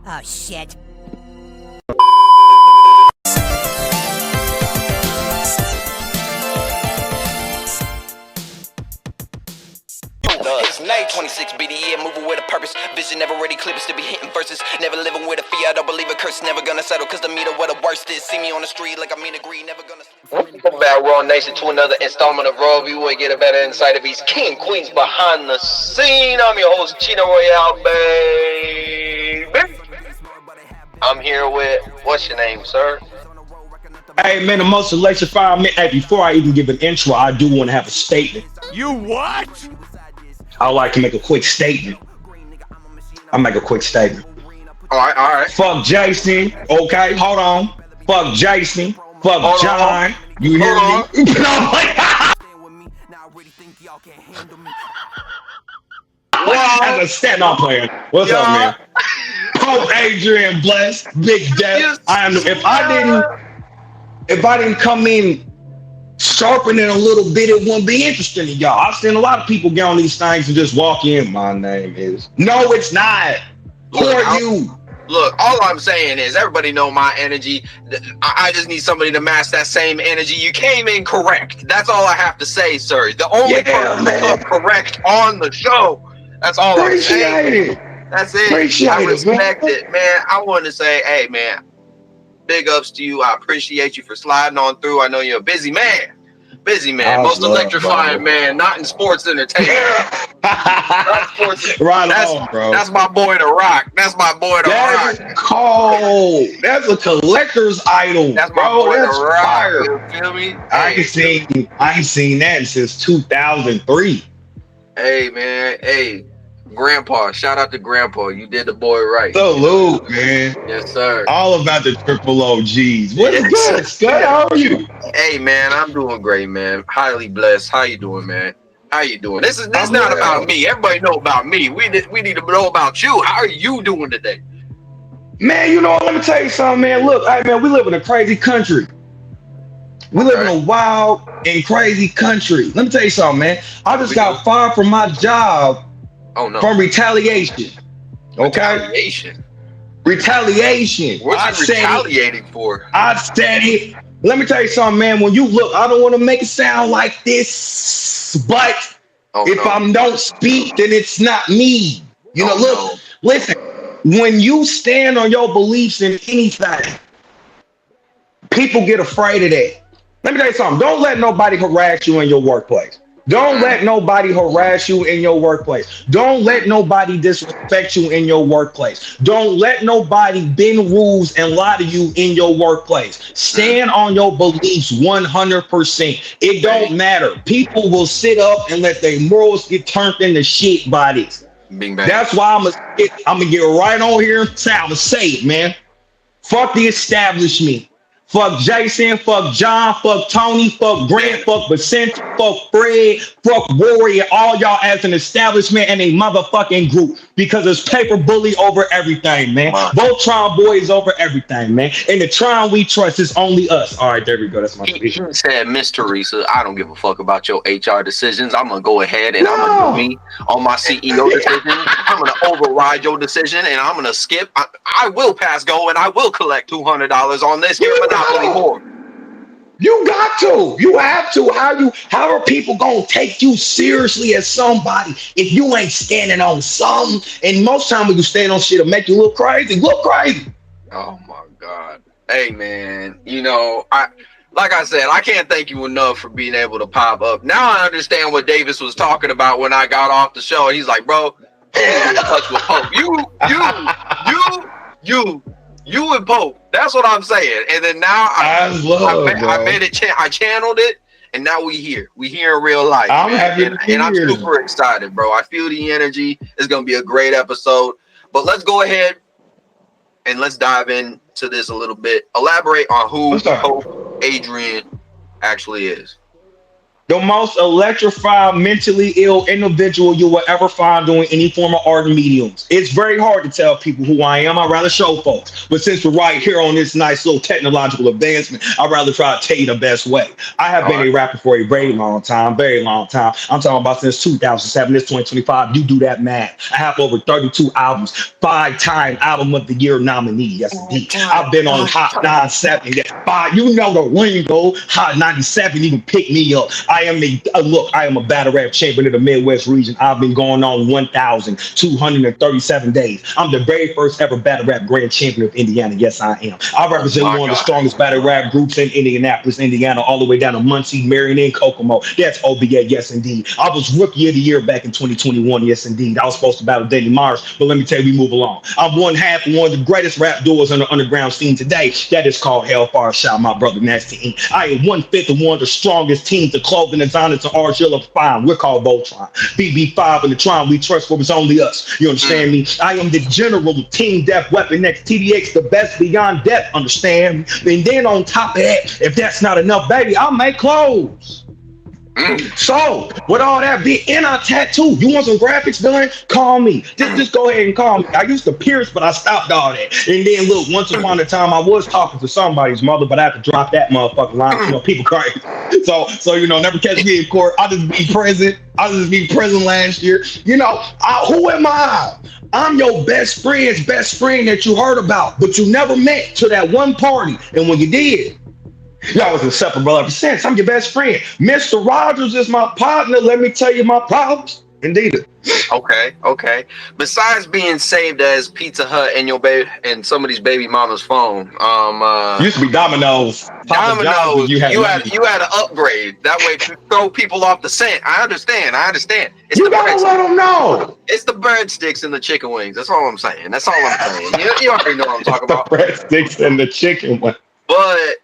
Oh, shit. It's May 26 BDE, moving with a purpose. Vision never ready, clippers to be hitting verses. Never living with a fear, I don't believe a curse. Never gonna settle, cause the meter where the worst is. See me on the street like I mean agree, never gonna. Welcome back, Raw Nation, to another installment of Raw View. We get a better insight of these king queens behind the scene. I'm your host, Cheno Royal, baby. I'm here with, what's your name, sir? Hey man, the most electrifying man. Hey, before I even give an intro, I do want to have a statement. You what? I would like to make a quick statement. I'll make a quick statement. All right. Fuck Jason. Okay, hold on. Fuck Jason. Fuck Hold John. on. You hear Hold me? As a stand up player. What's up, man? Pope Adrian Bless, Big Death. Yes, If I didn't come in sharpening a little bit, it wouldn't be interesting to y'all. I've seen a lot of people get on these things and just walk in. My name is. No, it's not. Who are you? Look, all I'm saying is everybody know my energy. I just need somebody to match that same energy. You came in correct. That's all I have to say, sir. The only person that's correct on the show. That's all I'm saying. That's it. I respect it, man. I want to say, hey, man, big ups to you. I appreciate you for sliding on through. I know you're a busy man. Most electrifying man, not in sports entertainment. That's my boy The Rock. That's my boy The Rock. Cold. That's a collector's item. That's my boy The Rock. You feel me? I ain't seen that since 2003. Hey man, hey. Grandpa, shout out to Grandpa. You did the boy right. Salute, man. Yes, sir. All about the triple OGs. What's good, Scott? How are you? Hey, man, I'm doing great, man. Highly blessed. How you doing, man? How you doing? This not about me. Everybody know about me. We need to know about you. How are you doing today? Man, you know, let me tell you something, man. Look, hey, man, we live in a crazy country. We live in a wild and crazy country. Let me tell you something, man. I just got fired from my job. Oh no! From retaliation. Okay. Retaliation. What's you retaliating for? I said it. Let me tell you something, man. When you look, I don't want to make it sound like this, but if I don't speak, then it's not me. You know, listen. When you stand on your beliefs in anything, people get afraid of that. Let me tell you something. Don't let nobody harass you in your workplace. Don't let nobody harass you in your workplace. Don't let nobody disrespect you in your workplace. Don't let nobody bend rules and lie to you in your workplace. Stand on your beliefs 100%. It don't matter. People will sit up and let their morals get turned into shit bodies. That's why I'm gonna get right on here and say, I'm gonna say it, man. Fuck the establishment. Fuck Jason, fuck John, fuck Tony, fuck Grant, fuck Vicente, fuck Fred, fuck Warrior, all y'all as an establishment and a motherfucking group. Because it's paper bully over everything, man. Voltron boys over everything, man. And the Tron we trust is only us. All right, there we go. That's my vision. He said, Miss Teresa, I don't give a fuck about your HR decisions. I'm going to go ahead and I'm going to do me on my CEO decision. I'm going to override your decision and I'm going to skip. I will pass go and I will collect $200 on this here Monopoly board. You got to. You have to. How are people gonna take you seriously as somebody if you ain't standing on something? And most time when you stand on shit, it'll make you look crazy. Look crazy. Oh my God. Hey man, you know, like I said, I can't thank you enough for being able to pop up. Now I understand what Davis was talking about when I got off the show. He's like, bro, in touch with Pope. You and Pope. That's what I'm saying. And then now I made it. I channeled it, and now we here. We here in real life. I'm happy and I'm super excited, bro. I feel the energy. It's gonna be a great episode. But let's go ahead and let's dive into this a little bit. Elaborate on who Pope Adrian actually is. The most electrified, mentally ill individual you will ever find doing any form of art and mediums. It's very hard to tell people who I am. I'd rather show folks. But since we're right here on this nice little technological advancement, I'd rather try to tell you the best way. I have been a rapper for a very long time, very long time. I'm talking about since 2007, this 2025. You do that math. I have over 32 albums, 5-time Album of the Year nominee. Yes, indeed. I've been on Hot 97. You know the lingo. Hot 97, you can pick me up. I am a battle rap champion of the Midwest region. I've been going on 1,237 days. I'm the very first ever battle rap grand champion of Indiana. Yes, I am. I represent one of the strongest battle rap groups in Indianapolis, Indiana, all the way down to Muncie, Marion, and Kokomo. That's OBA. Yes, indeed. I was Rookie of the Year back in 2021. Yes, indeed. I was supposed to battle Danny Myers, but let me tell you, we move along. I'm one half of one of the greatest rap duos on the underground scene today. That is called Hellfire. Shout out my brother Nasty Inc. I am 1/5 of one of the strongest teams, the clothing designers to Argilla Fine. We're called Voltron. BB5 and the Tron, we trust what was only us. You understand me? I am the general of Team Death Weapon X TDX, the best beyond death. Understand me? And then on top of that, if that's not enough, baby, I'll make clothes. So, with all that being in our tattoo, you want some graphics done? Call me. Just go ahead and call me. I used to pierce, but I stopped all that. And then look, once upon a time, I was talking to somebody's mother, but I had to drop that motherfucking line. You know, people crazy. So you know, never catch me in court. I'll just be present. Last year. You know, who am I? I'm your best friend that you heard about, but you never met to that one party. And when you did, y'all was inseparable ever since. I'm your best friend. Mr. Rogers is my partner. Let me tell you my problems. Indeed. Okay. Besides being saved as Pizza Hut and your baby and somebody's baby mama's phone, used to be Domino's. You had to upgrade that way to throw people off the scent. I understand. It's you gotta let them know. It's the breadsticks and the chicken wings. That's all I'm saying. You already know what I'm talking about. The breadsticks and the chicken wings. But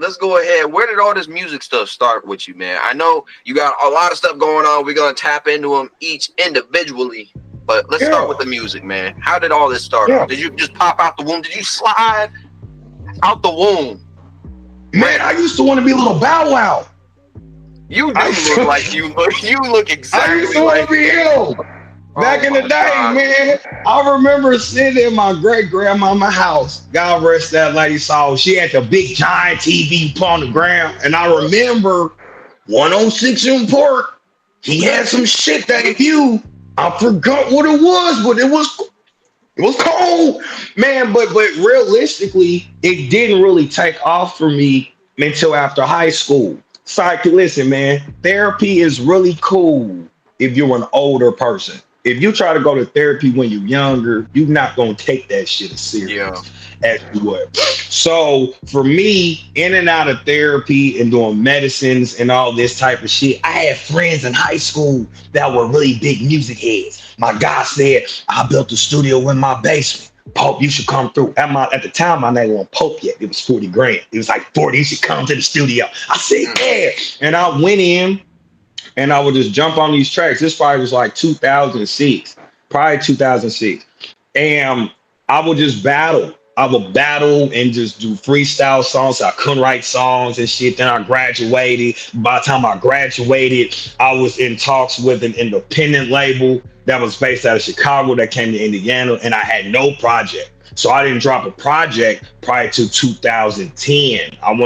let's go ahead. Where did all this music stuff start with you, man? I know you got a lot of stuff going on. We're going to tap into them each individually. But let's start with the music, man. How did all this start? Did you just pop out the womb? Did you slide out the womb? Man, I used to want to be a little Bow Wow. You do look like you look exactly I used to want to be him. Back in the day, man, I remember sitting in my great-grandmama's house. God rest that lady's soul. She had the big giant TV upon the ground. And I remember 106 in Park, he had some shit that I forgot what it was, but it was cold. Man, but realistically, it didn't really take off for me until after high school. Listen, man, therapy is really cool if you're an older person. If you try to go to therapy when you're younger, you're not going to take that shit as serious as you would. So for me, in and out of therapy and doing medicines and all this type of shit, I had friends in high school that were really big music heads. My guy said, I built a studio in my basement. Pope, you should come through. At the time, my name wasn't Pope yet. It was 40 grand. It was like 40. You should come to the studio. I said, yeah. And I went in. And I would just jump on these tracks. This probably was like 2006, And I would just battle. I would battle and just do freestyle songs. I couldn't write songs and shit. Then I graduated. By the time I graduated, I was in talks with an independent label that was based out of Chicago that came to Indiana, and I had no project. So I didn't drop a project prior to 2010. I'm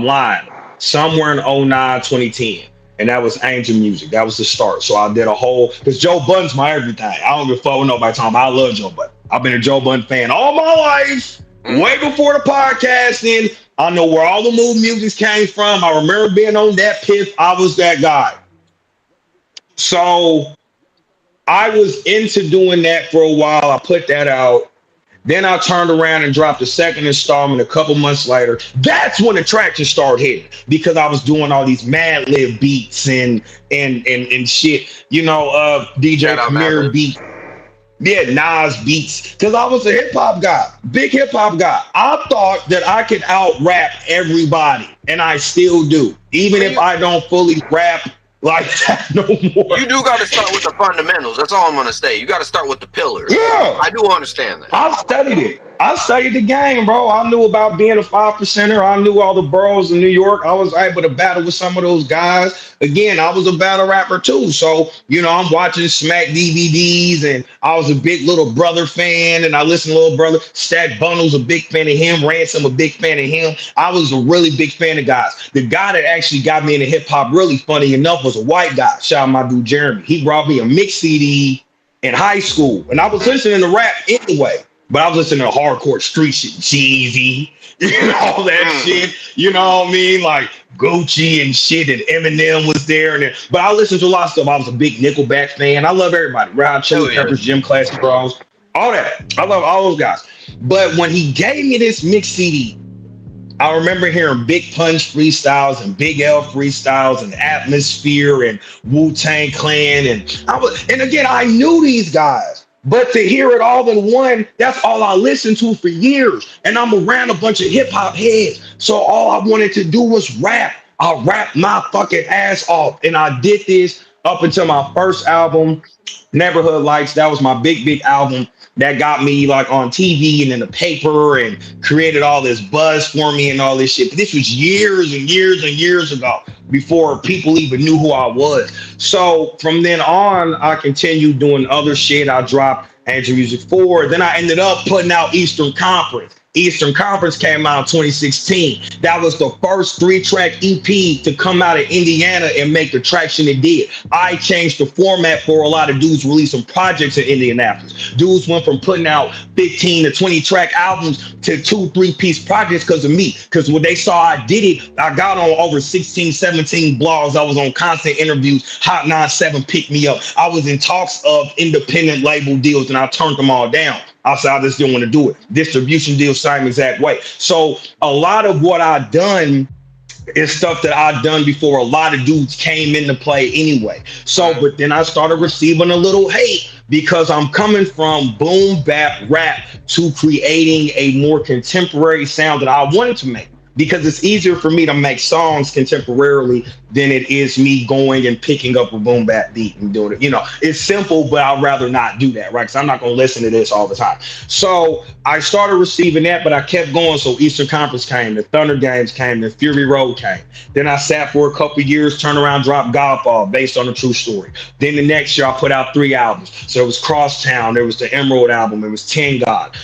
lying. Somewhere in 2010. And that was Angel Music. That was the start. So I did a whole, because Joe Budden's my everything. I don't give a fuck with nobody talking about. I love Joe Budden. I've been a Joe Budden fan all my life, way before the podcasting. I know where all the move music came from. I remember being on that Piff. I was that guy. So I was into doing that for a while. I put that out. Then I turned around and dropped the second installment a couple months later. That's when the traction started hitting, because I was doing all these Mad Lib beats and shit. You know, DJ Premier beats. Yeah, Nas beats. Because I was a hip hop guy, big hip hop guy. I thought that I could out rap everybody, and I still do, even if I don't fully rap like that no more. You do got to start with the fundamentals. That's all I'm going to say. You got to start with the pillars. Yeah. I do understand that. I've studied it. I studied the game, bro. I knew about being a 5%er. I knew all the boroughs in New York. I was able to battle with some of those guys. Again, I was a battle rapper too. So, I'm watching Smack DVDs, and I was a big Little Brother fan, and I listened to Little Brother. Stack Bundles, a big fan of him. Ransom, a big fan of him. I was a really big fan of guys. The guy that actually got me into hip hop, really funny enough, was a white guy. Shout out my dude Jeremy. He brought me a mix CD in high school, and I was listening to rap anyway. But I was listening to hardcore street shit, Jeezy, all that shit. You know what I mean? Like Gucci and shit, and Eminem was there. But I listened to a lot of stuff. I was a big Nickelback fan. I love everybody. Red Hot Chili Peppers, Gym Classic Bros, all that. I love all those guys. But when he gave me this mix CD, I remember hearing Big Punch freestyles and Big L freestyles and Atmosphere and Wu-Tang Clan. And again, I knew these guys. But to hear it all in one, that's all I listened to for years. And I'm around a bunch of hip hop heads. So all I wanted to do was rap. I rapped my fucking ass off. And I did this up until my first album, Neighborhood Lights. That was my big album that got me like on TV and in the paper and created all this buzz for me and all this shit. But this was years and years and years ago, before people even knew who I was. So from then on, I continued doing other shit. I dropped Andrew Music 4. Then I ended up putting out Eastern Conference. Eastern Conference came out in 2016. That was the first 3-track EP to come out of Indiana and make the traction it did. I changed the format for a lot of dudes releasing projects in Indianapolis. Dudes went from putting out 15 to 20-track albums to 2-3-piece projects because of me. Because when they saw I did it, I got on over 16, 17 blogs. I was on constant interviews. Hot 97 picked me up. I was in talks of independent label deals, and I turned them all down. I said, I just didn't want to do it. Distribution deal, same exact way. So a lot of what I've done is stuff that I've done before a lot of dudes came into play anyway. So, but then I started receiving a little hate because I'm coming from boom bap rap to creating a more contemporary sound that I wanted to make. Because it's easier for me to make songs contemporarily than it is me going and picking up a boom bap beat and doing it. It's simple, but I'd rather not do that, right? Because I'm not going to listen to this all the time. So I started receiving that, but I kept going. So Eastern Conference came, the Thunder Games came, the Fury Road came. Then I sat for a couple of years, turned around, dropped Godfall based on a true story. Then the next year I put out 3 albums. So it was Crosstown, there was the Emerald album, it was 10 God.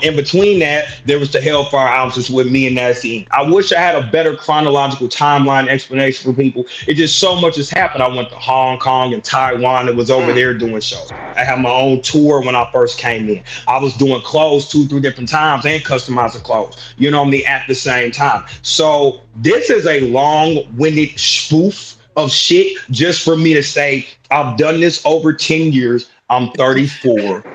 In between that, there was the Hellfire albums with me and Nasty Inc. I wish I had a better chronological timeline explanation for people. It just so much has happened. I went to Hong Kong and Taiwan and was over there doing shows. I had my own tour when I first came in. I was doing clothes 2-3 different times and customizing clothes, at the same time. So this is a long-winded spoof of shit just for me to say, I've done this over 10 years. I'm 34.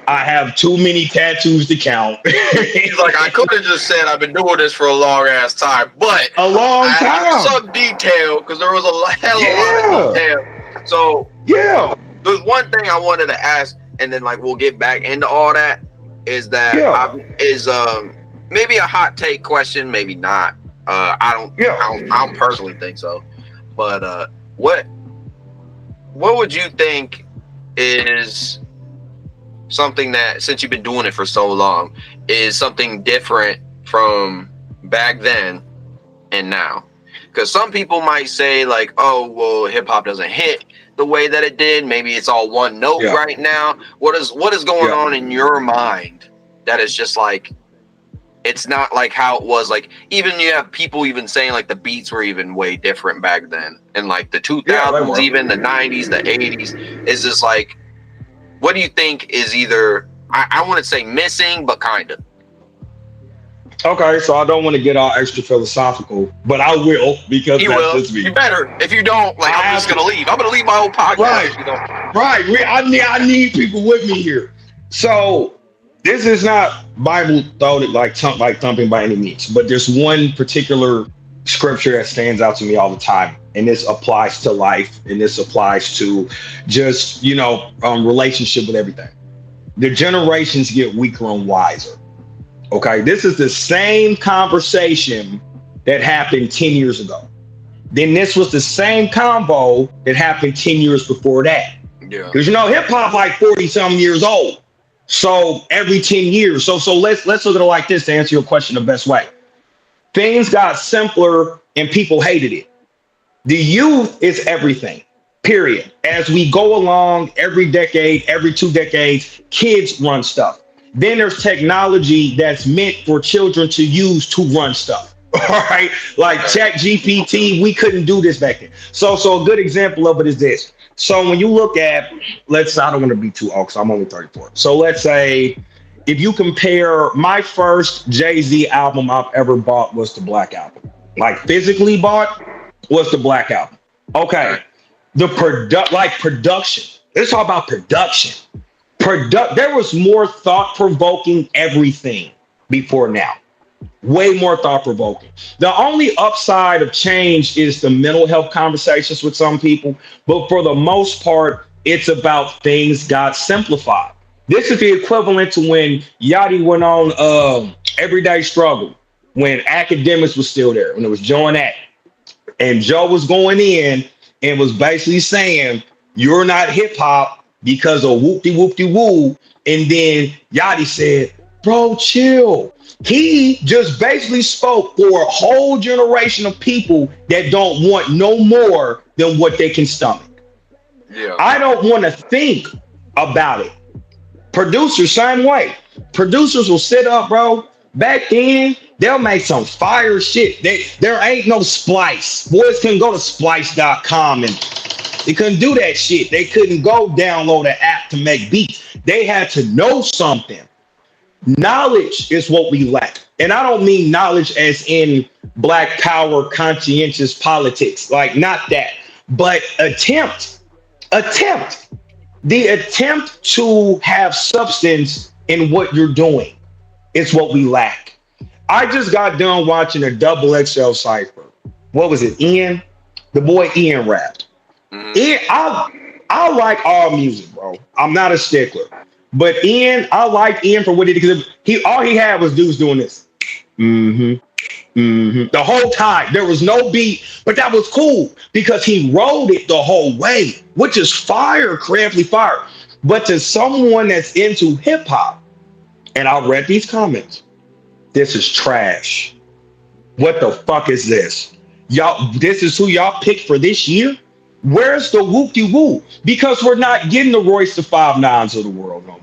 I have too many tattoos to count. He's like, I could have just said I've been doing this for a long ass time, but a long time. Some detail because there was a lot of detail. So there's one thing I wanted to ask, and then we'll get back into all that. Is that maybe a hot take question, maybe not. I don't personally think so, but what would you think is something that, since you've been doing it for so long, is something different from back then and now? Because some people might say oh, well, hip hop doesn't hit the way that it did. Maybe it's all one note right now. What is going on in your mind that is just it's not like how it was? Even you have people even saying the beats were even way different back then, and the 2000s, even the 90s, the 80s. Is just what do you think is either, I wouldn't say missing, but kind of? Okay, so I don't want to get all extra philosophical, but I will, because that's just me. You better. If you don't, I'm just going to leave. I'm going to leave my whole podcast. Right, right. I need people with me here. So this is not Bible thought like thumping by any means, but there's one particular scripture that stands out to me all the time. And this applies to life, and this applies to just, relationship with everything. The generations get weaker and wiser. Okay, this is the same conversation that happened 10 years ago. Then this was the same convo that happened 10 years before that. Yeah. Because hip hop 40 something years old. So every 10 years. So let's look at it like this to answer your question the best way. Things got simpler and people hated it. The youth is everything. Period. As we go along, every decade, every 2 decades, kids run stuff. Then there's technology that's meant for children to use to run stuff. All right. Like Chat GPT, we couldn't do this back then. So a good example of it is this. So when you look at, I don't want to be too old because I'm only 34. So let's say if you compare, my first Jay-Z album I've ever bought was the Black Album. Like physically bought was the Black Album. Okay. The production. Let's talk about production. There was more thought-provoking everything before now. Way more thought-provoking. The only upside of change is the mental health conversations with some people, but for the most part, it's about things got simplified. This is the equivalent to when Yachty went on Everyday Struggle, when Academics was still there, when it was Joe and Act. And Joe was going in and was basically saying, you're not hip-hop because of whoop-de-whoop-de-woo. And then Yachty said, bro, chill. He just basically spoke for a whole generation of people that don't want no more than what they can stomach. Yeah. I don't want to think about it. Producers, same way. Producers will sit up, bro. Back then, they'll make some fire shit. There ain't no Splice. Boys couldn't go to splice.com and they couldn't do that shit. They couldn't go download an app to make beats. They had to know something. Knowledge is what we lack. And I don't mean knowledge as in black power, conscientious politics, like not that, but attempt. The attempt to have substance in what you're doing is what we lack. I just got done watching a Double XL cipher. What was it? Ian? The boy Ian rapped. Mm-hmm. Ian, I like all music, bro. I'm not a stickler. But Ian, I like Ian for what he did. All he had was dudes doing this. Mm-hmm. Mm-hmm. The whole time. There was no beat, but that was cool because he rode it the whole way, which is fire, craftily fire. But to someone that's into hip hop, and I read these comments, this is trash. What the fuck is this? Y'all, this is who y'all picked for this year? Where's the whoop-de-woo? Because we're not getting the Royce the 5'9" of the world no more.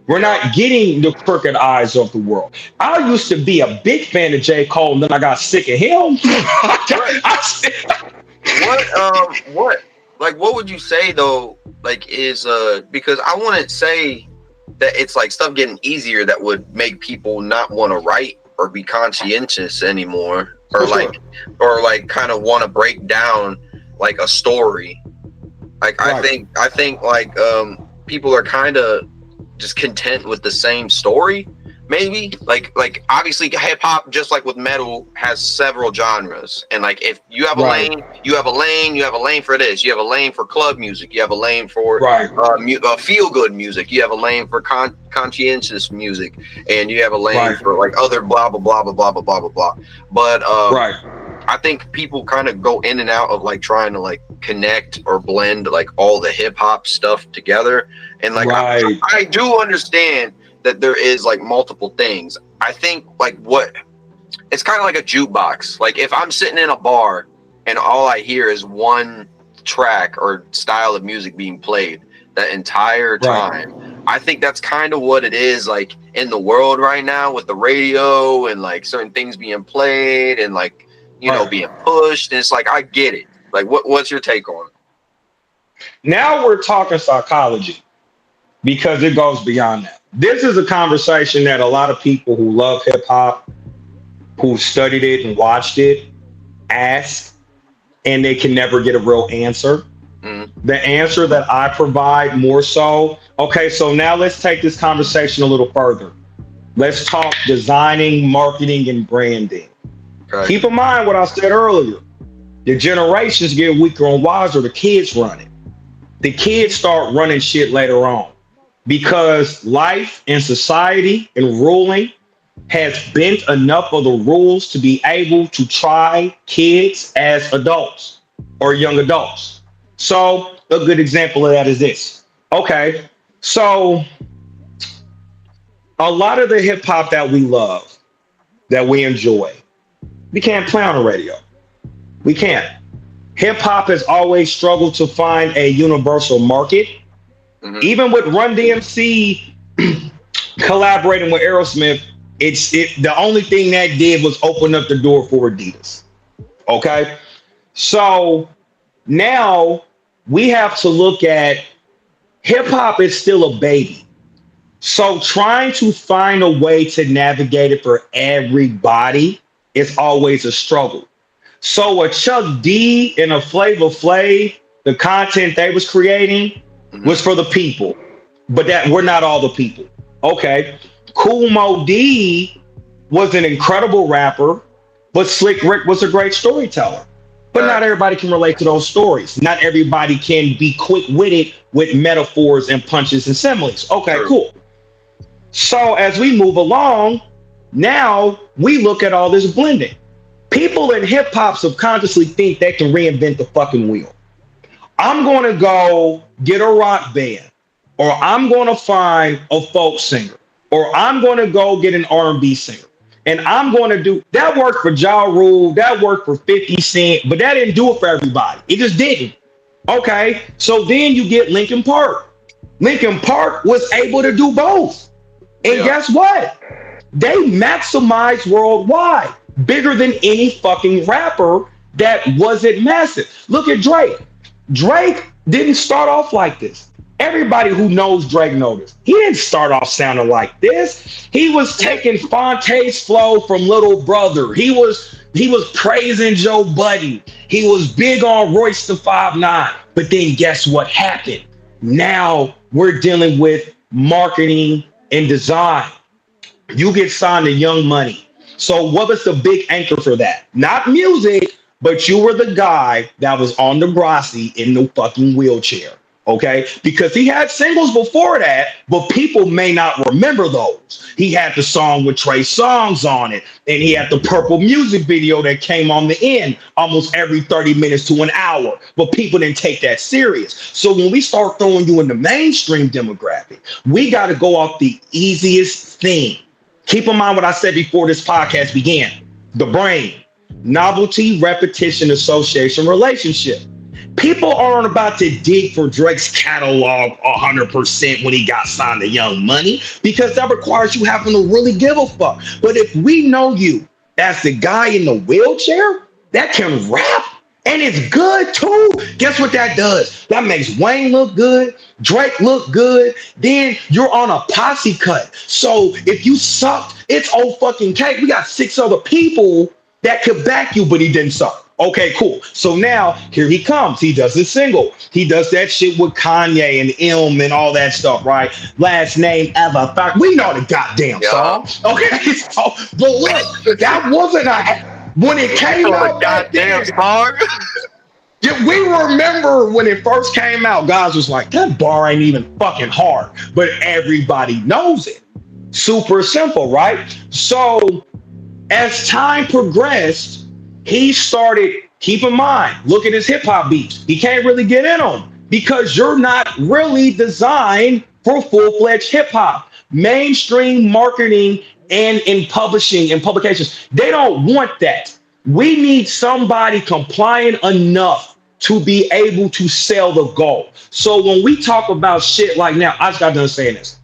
We're not getting the Crooked Eyes of the world. I used to be a big fan of J. Cole, and then I got sick of him. What would you say though? Like is because I wouldn't say that it's like stuff getting easier that would make people not want to write or be conscientious anymore, or like kind of want to break down like a story. Like right. I think like people are kind of just content with the same story, maybe. Like obviously hip hop, just like with metal, has several genres, and like if you have a lane, you have a lane for this, you have a lane for club music, you have a lane for feel good music, you have a lane for conscientious music, and you have a lane for like other blah blah blah blah blah blah blah blah. But I think people kind of go in and out of like trying to like connect or blend like all the hip hop stuff together. And like, I do understand that there is like multiple things. I think like it's kind of like a jukebox. Like if I'm sitting in a bar and all I hear is one track or style of music being played that entire time, I think that's kind of what it is like in the world right now with the radio and like certain things being played and like, you know, being pushed. And it's like, I get it. Like, what's your take on it? Now we're talking psychology because it goes beyond that. This is a conversation that a lot of people who love hip hop, who studied it and watched it, ask, and they can never get a real answer. The answer that I provide more so, okay, so now let's take this conversation a little further. Let's talk designing, marketing, and branding. Keep in mind what I said earlier. The generations get weaker and wiser. The kids run it. The kids start running shit later on because life and society and ruling has bent enough of the rules to be able to try kids as adults or young adults. So a good example of that is this. Okay, so a lot of the hip hop that we love, that we enjoy, we can't play on the radio. We can't. Hip hop has always struggled to find a universal market. Even with Run DMC collaborating with Aerosmith, the only thing that did was open up the door for Adidas. Okay, so now we have to look at hip hop is still a baby. So trying to find a way to navigate it for everybody is always a struggle. So a Chuck D and a Flavor Flav, the content they was creating was for the people, but that we're not all the people. Okay, Kool Moe Dee was an incredible rapper, but Slick Rick was a great storyteller. But not everybody can relate to those stories. Not everybody can be quick-witted with metaphors and punches and similes. Okay, cool. So as we move along, now we look at all this blending. People in hip hop subconsciously think they can reinvent the fucking wheel. I'm going to go get a rock band, or I'm going to find a folk singer, or I'm going to go get an R&B singer. And I'm going to do that. Worked for Ja Rule, that worked for 50 Cent, but that didn't do it for everybody. It just didn't. Okay, so then you get Linkin Park. Linkin Park was able to do both. And guess what? They maximized worldwide, bigger than any fucking rapper that wasn't massive. Look at Drake. Drake didn't start off like this. Everybody who knows Drake knows. He didn't start off sounding like this. He was taking Fonte's flow from Little Brother. He was praising Joe Budden. He was big on Royce the 5'9". But then guess what happened? Now we're dealing with marketing and design. You get signed to Young Money. So what was the big anchor for that? Not music, but you were the guy that was on Degrassi in the fucking wheelchair. Okay, because he had singles before that, but people may not remember those. He had the song with Trey Songz on it, and he had the Purple music video that came on the end almost every 30 minutes to an hour, but people didn't take that serious. So when we start throwing you in the mainstream demographic, we got to go off the easiest thing. Keep in mind what I said before this podcast began. The brain, novelty, repetition, association, relationship. People aren't about to dig for Drake's catalog 100% when he got signed to Young Money, because that requires you having to really give a fuck. But if we know you as the guy in the wheelchair that can rap and it's good too, guess what that does? That makes Wayne look good, Drake look good. Then you're on a posse cut. So if you sucked, it's old fucking cake. We got 6 other people that could back you, but he didn't suck. Okay, cool. So now here he comes. He does his single. He does that shit with Kanye and M and all that stuff, right? Last name ever. We know the goddamn song. Okay, so but look, that wasn't when it came out. Goddamn song. Yeah, we remember when it first came out, guys was like, that bar ain't even fucking hard, but everybody knows it. Super simple, right? So as time progressed, he started, keep in mind, look at his hip hop beats. He can't really get in on them because you're not really designed for full-fledged hip hop. Mainstream marketing and in publishing and publications, they don't want that. We need somebody compliant enough to be able to sell the goal. So when we talk about shit like now, I just got done saying this.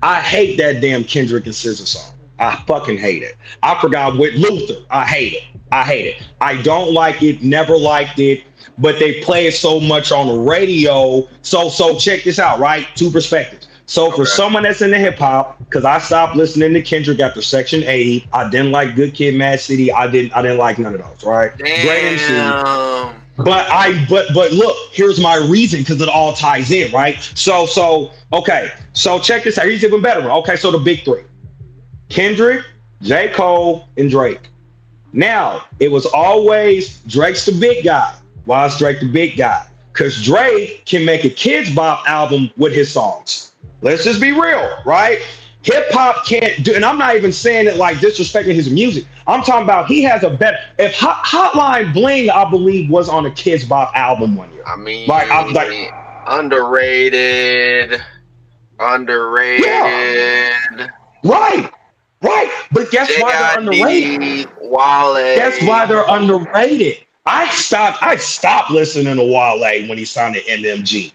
I hate that damn Kendrick and SZA song. I fucking hate it. I forgot with Luther. I hate it. I don't like it. Never liked it. But they play it so much on the radio. So check this out, right? 2 perspectives. So for someone that's into hip hop, because I stopped listening to Kendrick after Section 80. I didn't like Good Kid, Mad City. I didn't like none of those, right? Damn. Great MC. But look, here's my reason, because it all ties in, right? So okay. So check this out. Here's even better. Okay, so the big 3. Kendrick, J. Cole, and Drake. Now, it was always Drake's the big guy. Why is Drake the big guy? Because Drake can make a Kids Bop album with his songs. Let's just be real, right? Hip hop can't do, and I'm not even saying it like disrespecting his music. I'm talking about he has a better. If Hotline Bling, I believe, was on a Kids Bop album one year. I mean, underrated. Yeah. guess why they're underrated. Wale. That's why they're underrated. I stopped listening to Wale when he signed to NMG.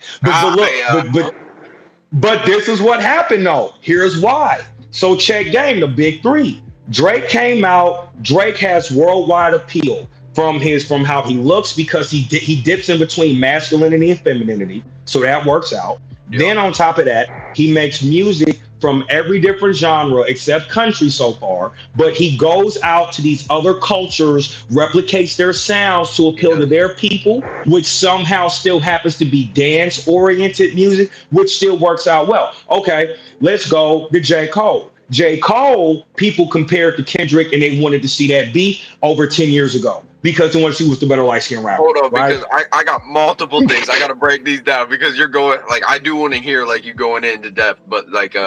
But this is what happened though. Here's why. So check game, the big three. Drake came out. Drake has worldwide appeal from how he looks because he dips in between masculinity and femininity. So that works out. Yep. Then on top of that, he makes music from every different genre except country so far, but he goes out to these other cultures, replicates their sounds to appeal to their people, which somehow still happens to be dance-oriented music, which still works out well. Okay, let's go to J. Cole. J. Cole, people compared to Kendrick and they wanted to see that beat over 10 years ago because they wanted to see who's the better light-skinned rapper. Hold on, right? because I got multiple things. I got to break these down because you're going, like, I do want to hear, like, you going into depth, but, like,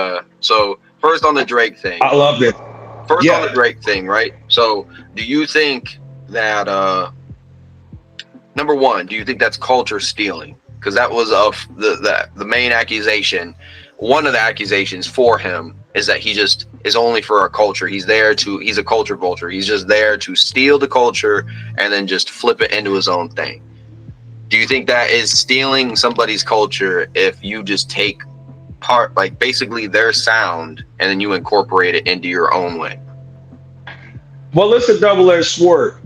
so first on the Drake thing. I love it. First on the Drake thing, right? So do you think that, number one, do you think that's culture stealing? Because that was the main accusation. One of the accusations for him is that he just is only for our culture. He's a culture vulture. He's just there to steal the culture and then just flip it into his own thing. Do you think that is stealing somebody's culture if you just take part, like basically their sound, and then you incorporate it into your own way? Well, it's a double-edged sword.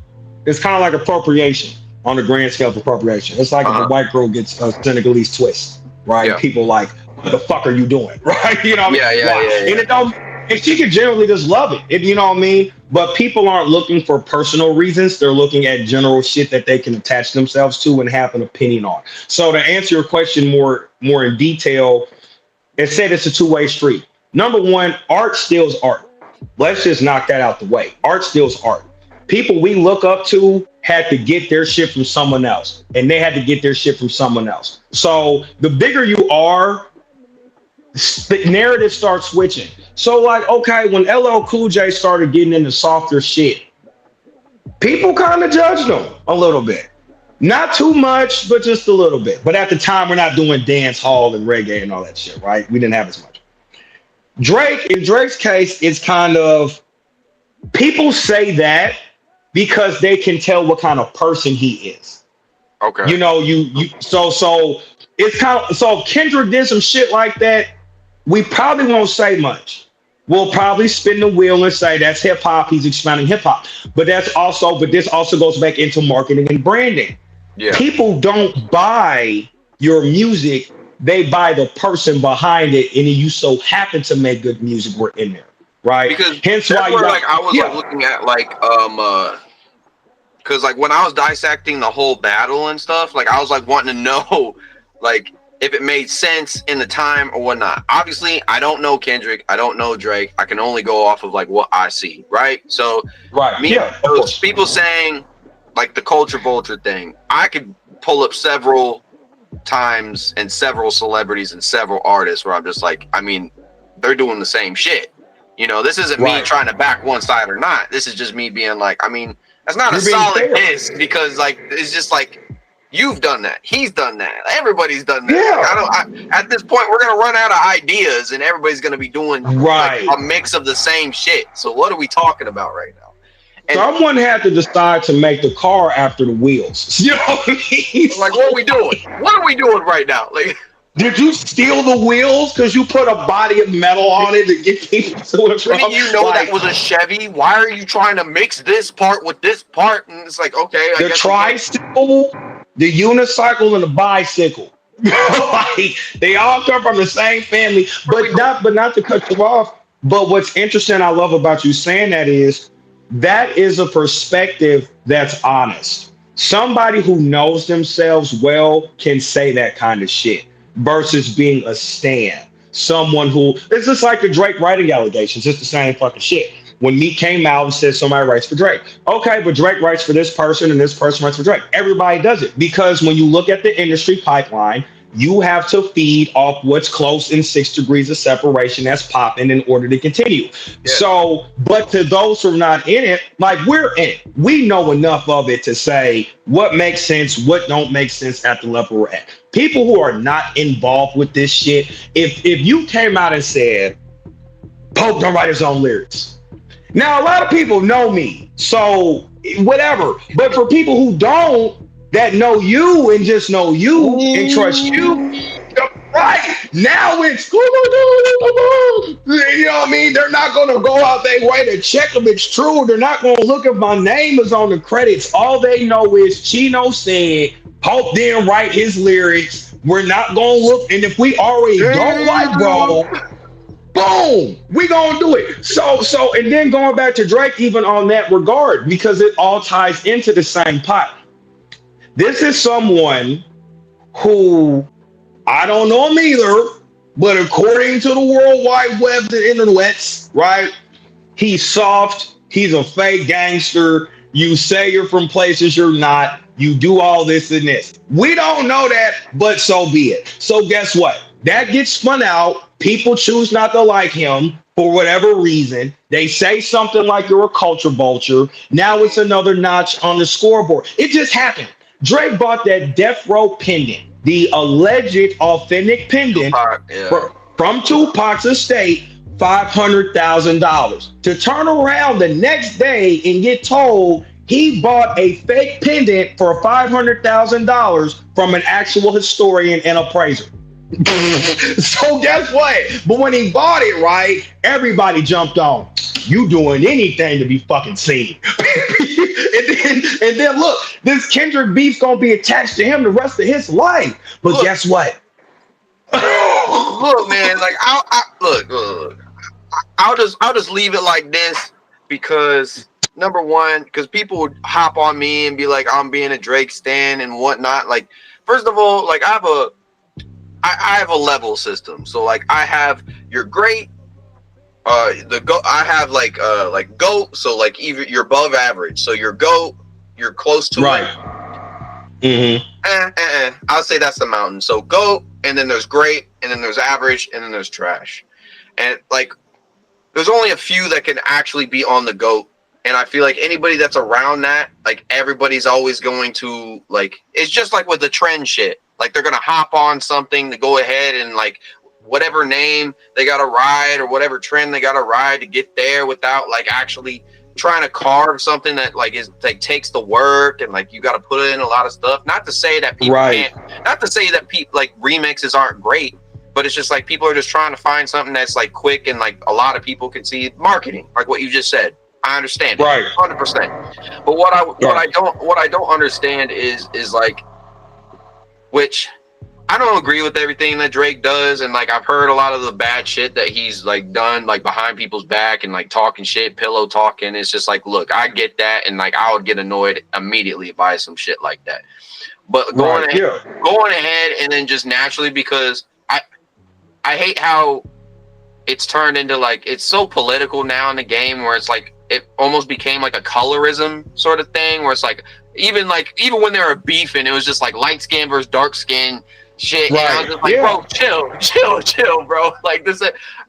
It's kind of like appropriation on the grand scale of appropriation. It's like if a white girl gets a Senegalese twist, right? Yeah. People like, what the fuck are you doing? Right? You know what I mean? Yeah. And she could generally just love it. You know what I mean? But people aren't looking for personal reasons. They're looking at general shit that they can attach themselves to and have an opinion on. So to answer your question more in detail, it said it's a two-way street. Number one, art steals art. Let's just knock that out the way. Art steals art. People we look up to had to get their shit from someone else, and they had to get their shit from someone else. So the bigger you are, the narrative starts switching. So like, okay, when LL Cool J started getting into softer shit, people kind of judged him a little bit. Not too much, but just a little bit. But at the time, we're not doing dance hall and reggae and all that shit, right? We didn't have as much. Drake, in Drake's case, it's kind of, people say that because they can tell what kind of person he is. Okay. You know, so it's kind of, so if Kendrick did some shit like that, we probably won't say much. We'll probably spin the wheel and say that's hip hop. He's expanding hip hop. But this also goes back into marketing and branding. Yeah. People don't buy your music. They buy the person behind it. And you so happen to make good music, we're in there. Right. Because hence why I was like looking at like, because like when I was dissecting the whole battle and stuff, like I was like wanting to know like if it made sense in the time or whatnot. Obviously, I don't know Kendrick. I don't know Drake. I can only go off of like what I see, right? So, people saying like the culture vulture thing, I could pull up several times and several celebrities and several artists where I'm just like, I mean, they're doing the same shit. You know, this isn't me trying to back one side or not. This is just me being like, I mean, that's not a solid diss because like it's just like, you've done that. He's done that. Everybody's done that. Yeah. Like, at this point, we're gonna run out of ideas, and everybody's gonna be doing like, a mix of the same shit. So what are we talking about right now? And someone had to decide to make the car after the wheels. You know what I mean? Like, what are we doing? What are we doing right now? Like, did you steal the wheels because you put a body of metal on it to get people to and from? Didn't you know that was a Chevy? Why are you trying to mix this part with this part? And it's like, okay, the tricycle, the unicycle, and the bicycle. Like, they all come from the same family, but not to cut you off. But what's interesting, I love about you saying that is a perspective that's honest. Somebody who knows themselves well can say that kind of shit versus being a stan. Someone who, it's just like the Drake writing allegations. It's the same fucking shit. When Meek came out and said somebody writes for Drake. Okay, but Drake writes for this person and this person writes for Drake. Everybody does it because when you look at the industry pipeline, you have to feed off what's close in 6 degrees of separation that's popping in order to continue. Yeah. So, but to those who are not in it, like we're in it, we know enough of it to say what makes sense, what don't make sense at the level we're at. People who are not involved with this shit, if you came out and said, Pope don't write his own lyrics. Now, a lot of people know me, so whatever. But for people who don't, that know you and just know you and trust you, right now it's you know what I mean. They're not gonna go out their way to check if it's true. They're not gonna look if my name is on the credits. All they know is Cheno said, Hope didn't write his lyrics. We're not gonna look, and if we already don't like bro. Boom, we gonna do it. So, and then going back to Drake, even on that regard, because it all ties into the same pot. This is someone who I don't know him either, but according to the World Wide Web, the internets, right? He's soft. He's a fake gangster. You say you're from places you're not. You do all this and this. We don't know that, but so be it. So guess what? That gets spun out. People choose not to like him for whatever reason. They say something like you're a culture vulture. Now it's another notch on the scoreboard. It just happened. Drake bought that Death Row pendant, the alleged authentic pendant from Tupac's estate, $500,000. To turn around the next day and get told he bought a fake pendant for $500,000 from an actual historian and appraiser. So guess what? But when he bought it, right, everybody jumped on. You doing anything to be fucking seen. and then look, this Kendrick beef's gonna be attached to him the rest of his life. But look, guess what? Look, man, like I'll just leave it like this because number one, because people would hop on me and be like, I'm being a Drake stan and whatnot. Like, first of all, like I have a level system. So like I have your great, the GOAT. I have like GOAT. So like even you're above average. So you're GOAT, you're close to right. It. I'll say that's the mountain. So GOAT, and then there's great, and then there's average, and then there's trash. And like there's only a few that can actually be on the GOAT. And I feel like anybody that's around that, like everybody's always going to like, it's just like with the trend shit. Like they're going to hop on something to go ahead and like whatever name they got to ride or whatever trend they got to ride to get there without like actually trying to carve something that like is like takes the work and like you got to put in a lot of stuff. Not to say that people can't, not to say that people like remixes aren't great, but it's just like people are just trying to find something that's like quick and like a lot of people can see marketing, like what you just said. I understand, right, 100%. But what I don't understand is like, which I don't agree with everything that Drake does, and like I've heard a lot of the bad shit that he's like done, like behind people's back and like talking shit, pillow talking. It's just like, look, I get that, and like I would get annoyed immediately by some shit like that. But going ahead, and then just naturally, because I hate how it's turned into like it's so political now in the game where it's like it almost became like a colorism sort of thing where it's like even when they were beefing, it was just like light skin versus dark skin shit. Right. And I was just like, bro, chill, bro. Like this,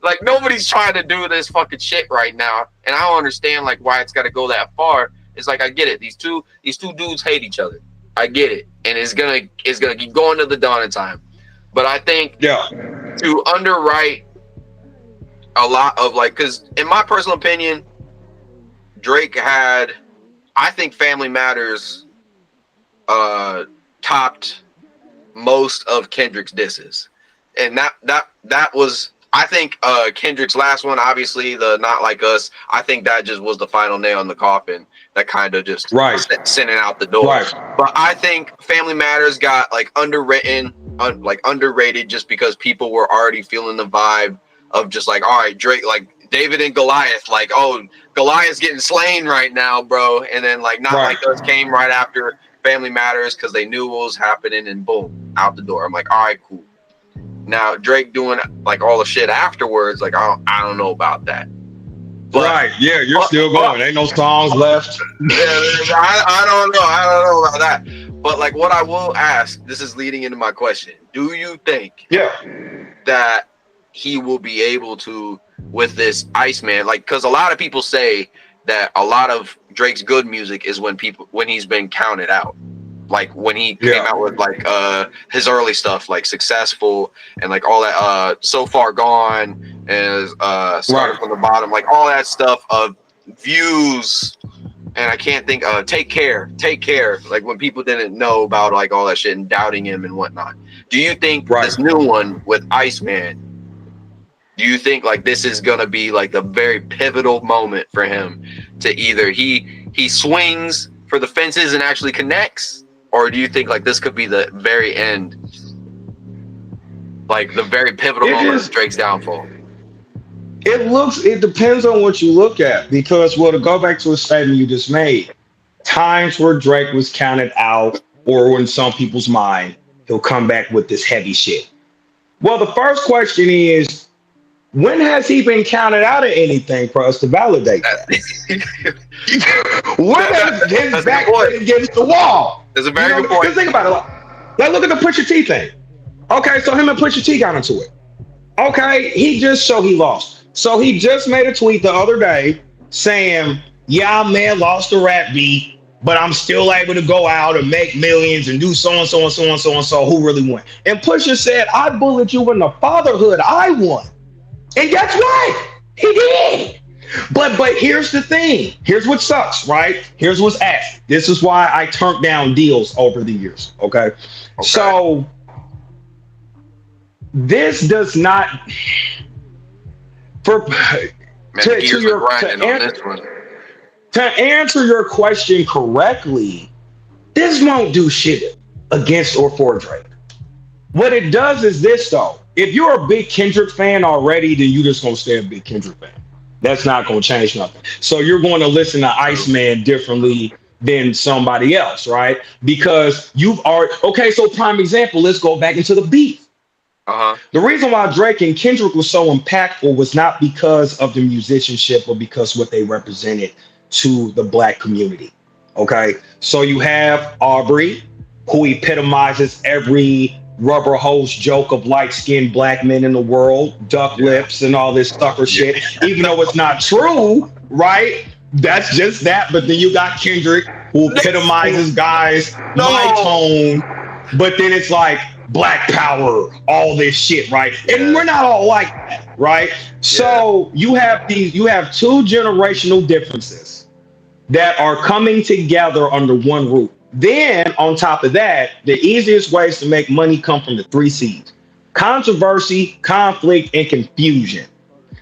like nobody's trying to do this fucking shit right now, and I don't understand like why it's got to go that far. It's like I get it. These two dudes hate each other. I get it, and it's gonna keep going to the dawn of time. But I think to underwrite a lot of like, because in my personal opinion, Drake had, I think Family Matters topped most of Kendrick's disses. And that was, I think Kendrick's last one, obviously the Not Like Us, I think that just was the final nail in the coffin that kind of just sent it out the door. Right. But I think Family Matters got like underwritten, like underrated just because people were already feeling the vibe of just like, all right, Drake, like David and Goliath, like, oh, Goliath's getting slain right now, bro. And then like Not Like Us came right after Family Matters because they knew what was happening, and boom, out the door. I'm like, all right, cool. Now Drake doing like all the shit afterwards, like I don't know about that. But, you're still going. Ain't no songs left. I don't know about that. But like what I will ask, this is leading into my question. Do you think that he will be able to with this Iceman? Like, because a lot of people say that a lot of Drake's good music is when he's been counted out. Like when he came out with like his early stuff, like Successful and like all that So Far Gone and Started from the Bottom, like all that stuff of views, and I can't think. Take care. Like when people didn't know about like all that shit and doubting him and whatnot. Do you think this new one with Iceman? Do you think like this is gonna be like the very pivotal moment for him to either he swings for the fences and actually connects, or do you think like this could be the very end, like the very pivotal moment of Drake's downfall? It depends on what you look at, because to go back to a statement you just made, times where Drake was counted out, or in some people's mind, he'll come back with this heavy shit. Well, the first question is, when has he been counted out of anything for us to validate that? When has his back been against the wall? That's a very good point. Just think about it. Like, look at the Pusha T thing. Okay, so him and Pusha T got into it. Okay, he lost. So he just made a tweet the other day saying, yeah, man, lost the rap beat, but I'm still able to go out and make millions and do so and so and so and so and so. Who really won? And Pusha said, I bullied you in the fatherhood. I won. And guess what? He did. But here's the thing. Here's what sucks, right? Here's what's asked. This is why I turned down deals over the years. Okay. So this does not to answer your question correctly, this won't do shit against or for Drake. What it does is this, though. If you're a big Kendrick fan already, then you're just gonna stay a big Kendrick fan. That's not gonna change nothing. So you're going to listen to Iceman differently than somebody else, right? Because you've already so prime example, let's go back into the beef. The reason why Drake and Kendrick was so impactful was not because of the musicianship, but because what they represented to the black community. Okay, so you have Aubrey, who epitomizes every rubber hose joke of light-skinned black men in the world, duck lips and all this sucker shit, even though it's not true, right? That's just that. But then you got Kendrick, who epitomizes guys my tone, but then it's like black power, all this shit, right? And we're not all like that, right? So you have two generational differences that are coming together under one roof. Then on top of that, the easiest ways to make money come from the 3 C's: controversy, conflict, and confusion.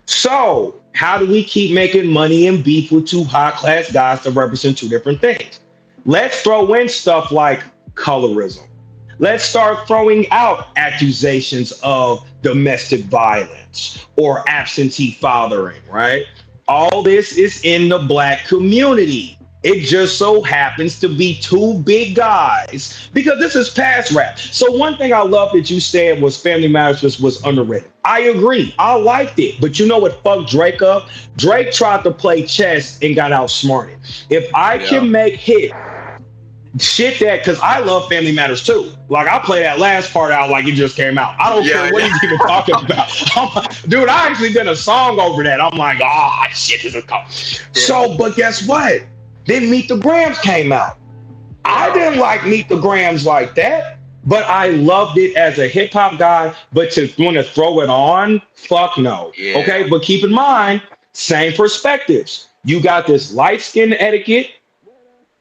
So how do we keep making money and beef with two high-class guys that represent two different things? Let's throw in stuff like colorism. Let's start throwing out accusations of domestic violence or absentee fathering, right? All this is in the black community. It just so happens to be two big guys, because this is past rap. So one thing I love that you said was Family Matters was underrated. I agree. I liked it. But you know what fucked Drake up? Drake tried to play chess and got outsmarted. If I can make shit that, because I love Family Matters too. Like, I play that last part out like it just came out. I don't care what he's even talking about. Dude, I actually did a song over that. I'm like, shit, this is cool. So, but guess what? Then Meet the Grams came out. I didn't like Meet the Grams like that, but I loved it as a hip hop guy. But to want to throw it on, fuck no. Okay, but keep in mind, same perspectives. You got this light skin etiquette,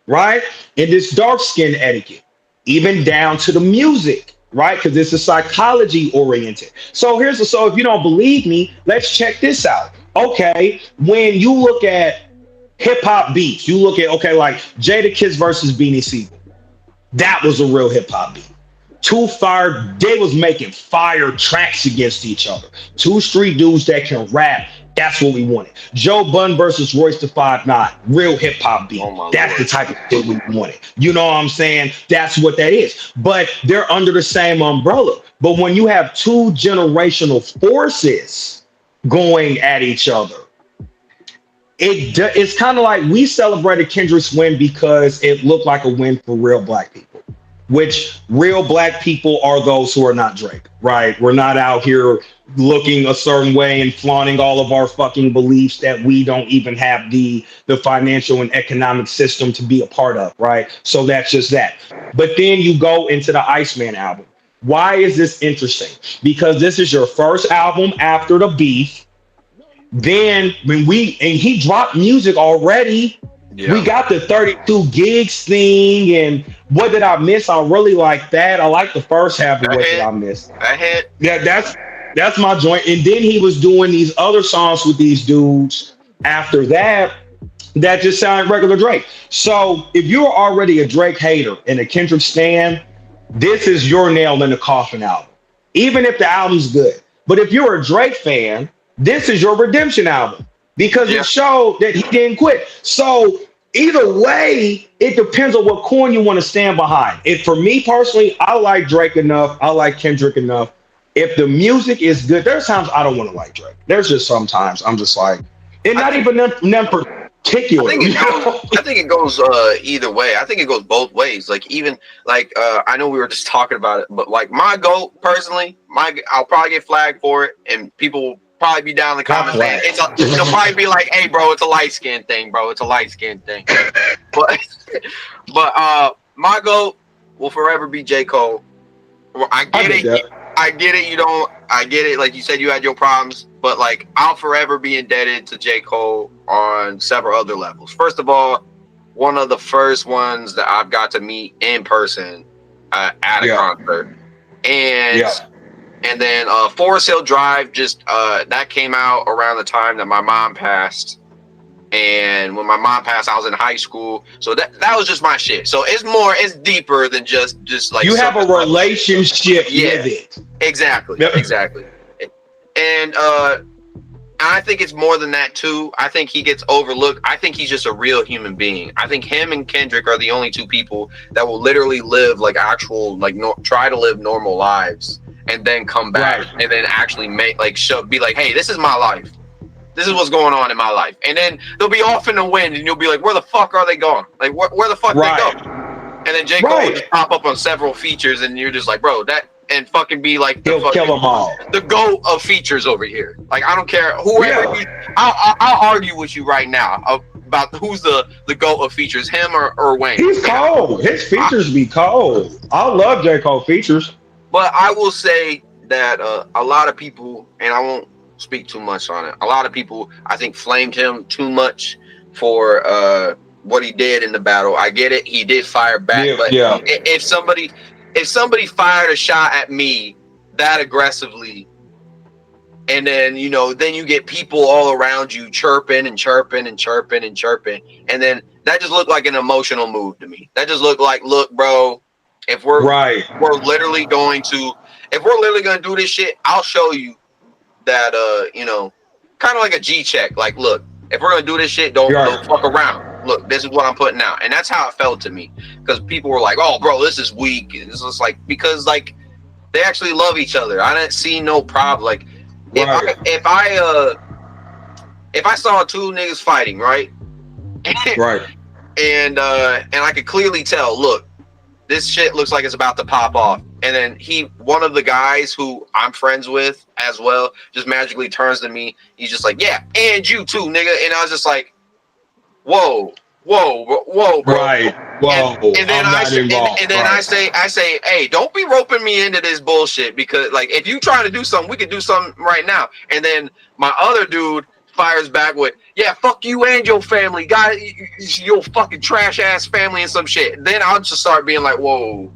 right? And this dark skin etiquette, even down to the music, right? Because this is psychology oriented. So if you don't believe me, let's check this out. Okay, when you look at hip hop beats, you look at, like Jadakiss versus Beanie Siegel. That was a real hip hop beat. They was making fire tracks against each other. Two street dudes that can rap. That's what we wanted. Joe Budden versus Royce the 5'9", real hip hop beat. That's the type of shit we wanted. You know what I'm saying? That's what that is. But they're under the same umbrella. But when you have two generational forces going at each other, it's kind of like we celebrated Kendrick's win because it looked like a win for real black people, which real black people are those who are not Drake, right? We're not out here looking a certain way and flaunting all of our fucking beliefs that we don't even have the financial and economic system to be a part of, right? So that's just that. But then you go into the Iceman album. Why is this interesting? Because this is your first album after the beef. Then he dropped music already. We got the 32 gigs thing, and what did I miss? I really like that. I like the first half of what did I miss. Yeah, that's my joint. And then he was doing these other songs with these dudes after that just sound regular Drake. So if you're already a Drake hater and a Kendrick stan, this is your nail in the coffin album. Even if the album's good. But if you're a Drake fan, this is your redemption album because it showed that he didn't quit. So either way, it depends on what coin you want to stand behind. If for me personally, I like Drake enough. I like Kendrick enough. If the music is good, there's times I don't want to like Drake. There's just sometimes I'm just like, and not even them particular. I think it goes either way. I think it goes both ways. Like even like I know we were just talking about it, but like my GOAT personally, I'll probably get flagged for it, and people will probably be down in the comments saying they'll probably be like, "Hey, bro, it's a light skin thing, bro. It's a light skin thing." but my GOAT will forever be J. Cole. I get it. I get it. You don't. I get it. Like you said, you had your problems, but like I'll forever be indebted to J. Cole on several other levels. First of all, one of the first ones that I've got to meet in person at a concert, and then Forest Hill Drive just that came out around the time that my mom passed. And when my mom passed, I was in high school, so that was just my shit. So it's deeper than just like you have a relationship with it. Exactly. And I think it's more than that too. I think he gets overlooked. I think he's just a real human being. I think him and Kendrick are the only two people that will literally live like actual try to live normal lives and then come back and then actually make be like, hey, this is my life. This is what's going on in my life. And then they'll be off in the wind and you'll be like, where the fuck are they going? Like, where the fuck they go? And then J. Cole will just pop up on several features and you're just like, bro, and fucking be like, he'll kill them all. The GOAT of features over here. Like, I don't care. Whoever I'll argue with you right now about who's the GOAT of features, him or Wayne. He's cold. His features be cold. I love J. Cole features. But I will say that a lot of people, and I won't speak too much on it. A lot of people, I think, flamed him too much for what he did in the battle. I get it; he did fire back, but if somebody fired a shot at me that aggressively, and then then you get people all around you chirping and chirping and chirping and chirping, and then that just looked like an emotional move to me. That just looked like, look, bro, if we're literally going to do this shit, I'll show you that kind of like a G check. Like, look, if we're gonna do this shit, don't fuck around. Look, this is what I'm putting out, and that's how it felt to me. Because people were like, "Oh, bro, this is weak." And it's just like because like they actually love each other. I didn't see no problem. Like if I saw two niggas fighting, right, and I could clearly tell, look, this shit looks like it's about to pop off. And then one of the guys who I'm friends with as well, just magically turns to me. He's just like, yeah, and you too, nigga. And I was just like, whoa, bro. Right. Whoa. And then I say, hey, don't be roping me into this bullshit because like if you trying to do something, we could do something right now. And then my other dude fires back with, yeah, fuck you and your family, guy, your fucking trash ass family and some shit. Then I'll just start being like, whoa.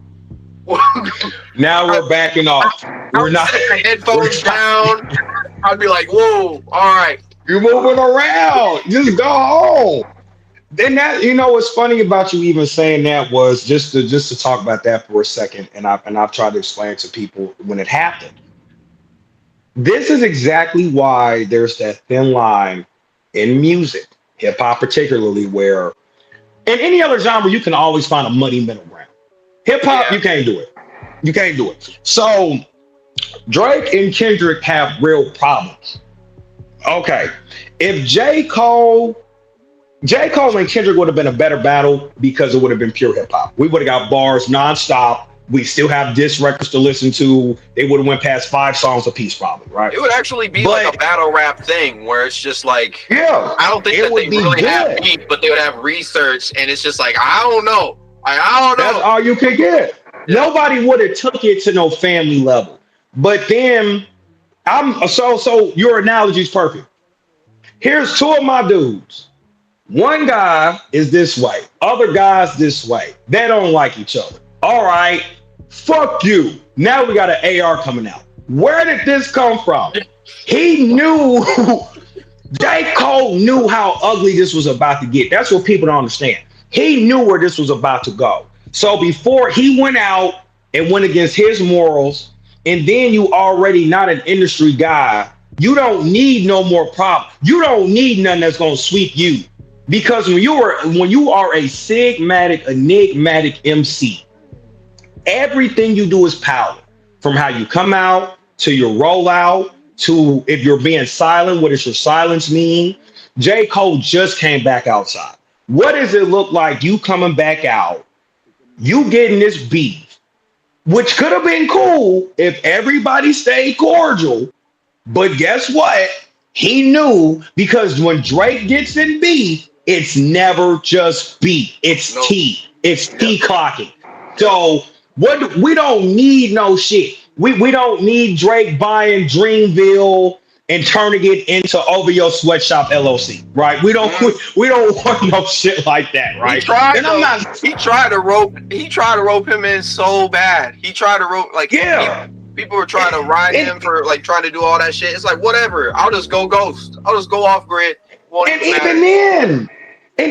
Now we're backing off. We're not headphones down. I'd be like, whoa, all right. You're moving around. Just go home. Then that, what's funny about you even saying that was just to talk about that for a second, and I've tried to explain to people when it happened. This is exactly why there's that thin line in music, hip hop particularly, where in any other genre you can always find a muddy middle ground. Hip hop, you can't do it. You can't do it. So Drake and Kendrick have real problems. Okay, if J. Cole and Kendrick would have been a better battle because it would have been pure hip hop. We would have got bars nonstop. We still have diss records to listen to. They would have went past 5 songs a piece, probably, right? It would actually be like a battle rap thing where it's just like, I don't think that they really have beat, but they would have research, and it's just like, I don't know. That's all you can get. Yeah. Nobody would have took it to no family level. But then so your analogy is perfect. Here's two of my dudes. One guy is this way, other guys this way. They don't like each other. All right, fuck you. Now we got an AR coming out. Where did this come from? He knew, J. Cole knew how ugly this was about to get. That's what people don't understand. He knew where this was about to go. So before he went out and went against his morals, and then you already not an industry guy, you don't need no more problem. You don't need nothing that's gonna sweep you. Because when you are a enigmatic MC, everything you do is power. From how you come out to your rollout to if you're being silent, what does your silence mean? J. Cole just came back outside. What does it look like you coming back out, you getting this beef, which could have been cool if everybody stayed cordial. But guess what? He knew, because when Drake gets in beef, it's never just beef. It's tea. It's tea clocking. So we don't need no shit. We don't need Drake buying Dreamville and turning it into Over Your Sweatshop LLC, right? We don't want no shit like that, right? He tried to rope him in so bad. He tried to rope people were trying to ride him for like trying to do all that shit. It's like whatever. I'll just go ghost. I'll just go off grid. And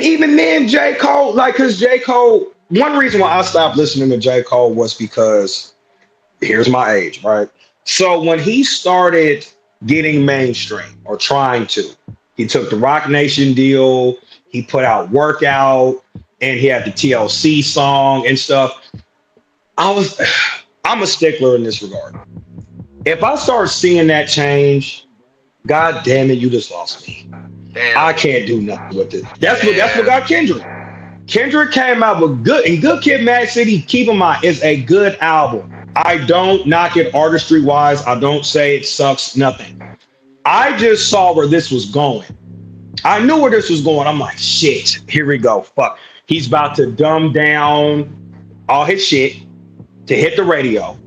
even then, J. Cole, because J. Cole, one reason why I stopped listening to J. Cole was because here's my age, right? So when he started getting mainstream or trying to, he took the Rock Nation deal, he put out Workout, and he had the TLC song and stuff. I'm a stickler in this regard. If I start seeing that change, God damn it, you just lost me. Damn. I can't do nothing with it. That's what got Kendrick. Kendrick came out with Good Kid, Mad City, keep in mind, is a good album. I don't knock it artistry wise. I don't say it sucks, nothing. I just saw where this was going. I knew where this was going. I'm like, shit, here we go. Fuck. He's about to dumb down all his shit to hit the radio.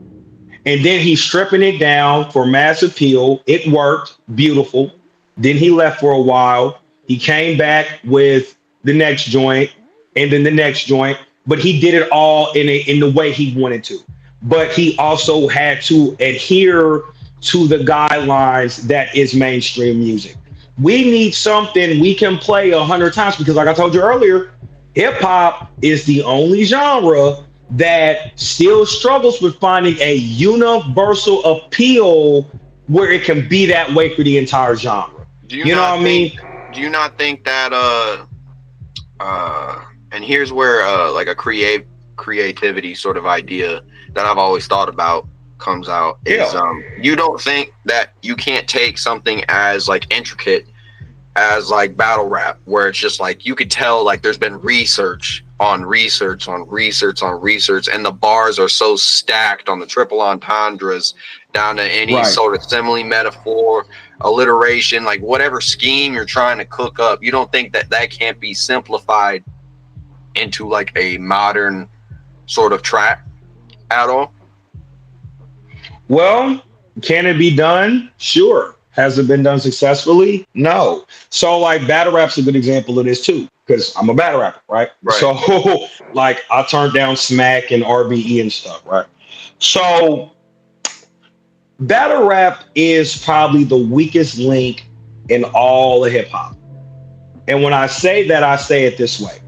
And then he's stripping it down for mass appeal. It worked. Beautiful. Then he left for a while. He came back with the next joint and then the next joint, but he did it all in the way he wanted to. But he also had to adhere to the guidelines that is mainstream music. We need something we can play 100 times because, like I told you earlier, hip hop is the only genre that still struggles with finding a universal appeal where it can be that way for the entire genre. You know what I mean? Do you not think that and here's where like a creativity sort of idea that I've always thought about comes out is you don't think that you can't take something as like intricate as like battle rap, where it's just like you could tell like there's been research on research on research on research, and the bars are so stacked on the triple entendres down to any sort of simile, metaphor, alliteration, like whatever scheme you're trying to cook up. You don't think that that can't be simplified into like a modern sort of track at all? Well, can it be done? Sure. Has it been done successfully? No. So like battle rap's a good example of this too, because I'm a battle rapper, right? So like I turned down Smack and RBE and stuff, right? So battle rap is probably the weakest link in all of hip hop. And when I say that, I say it this way.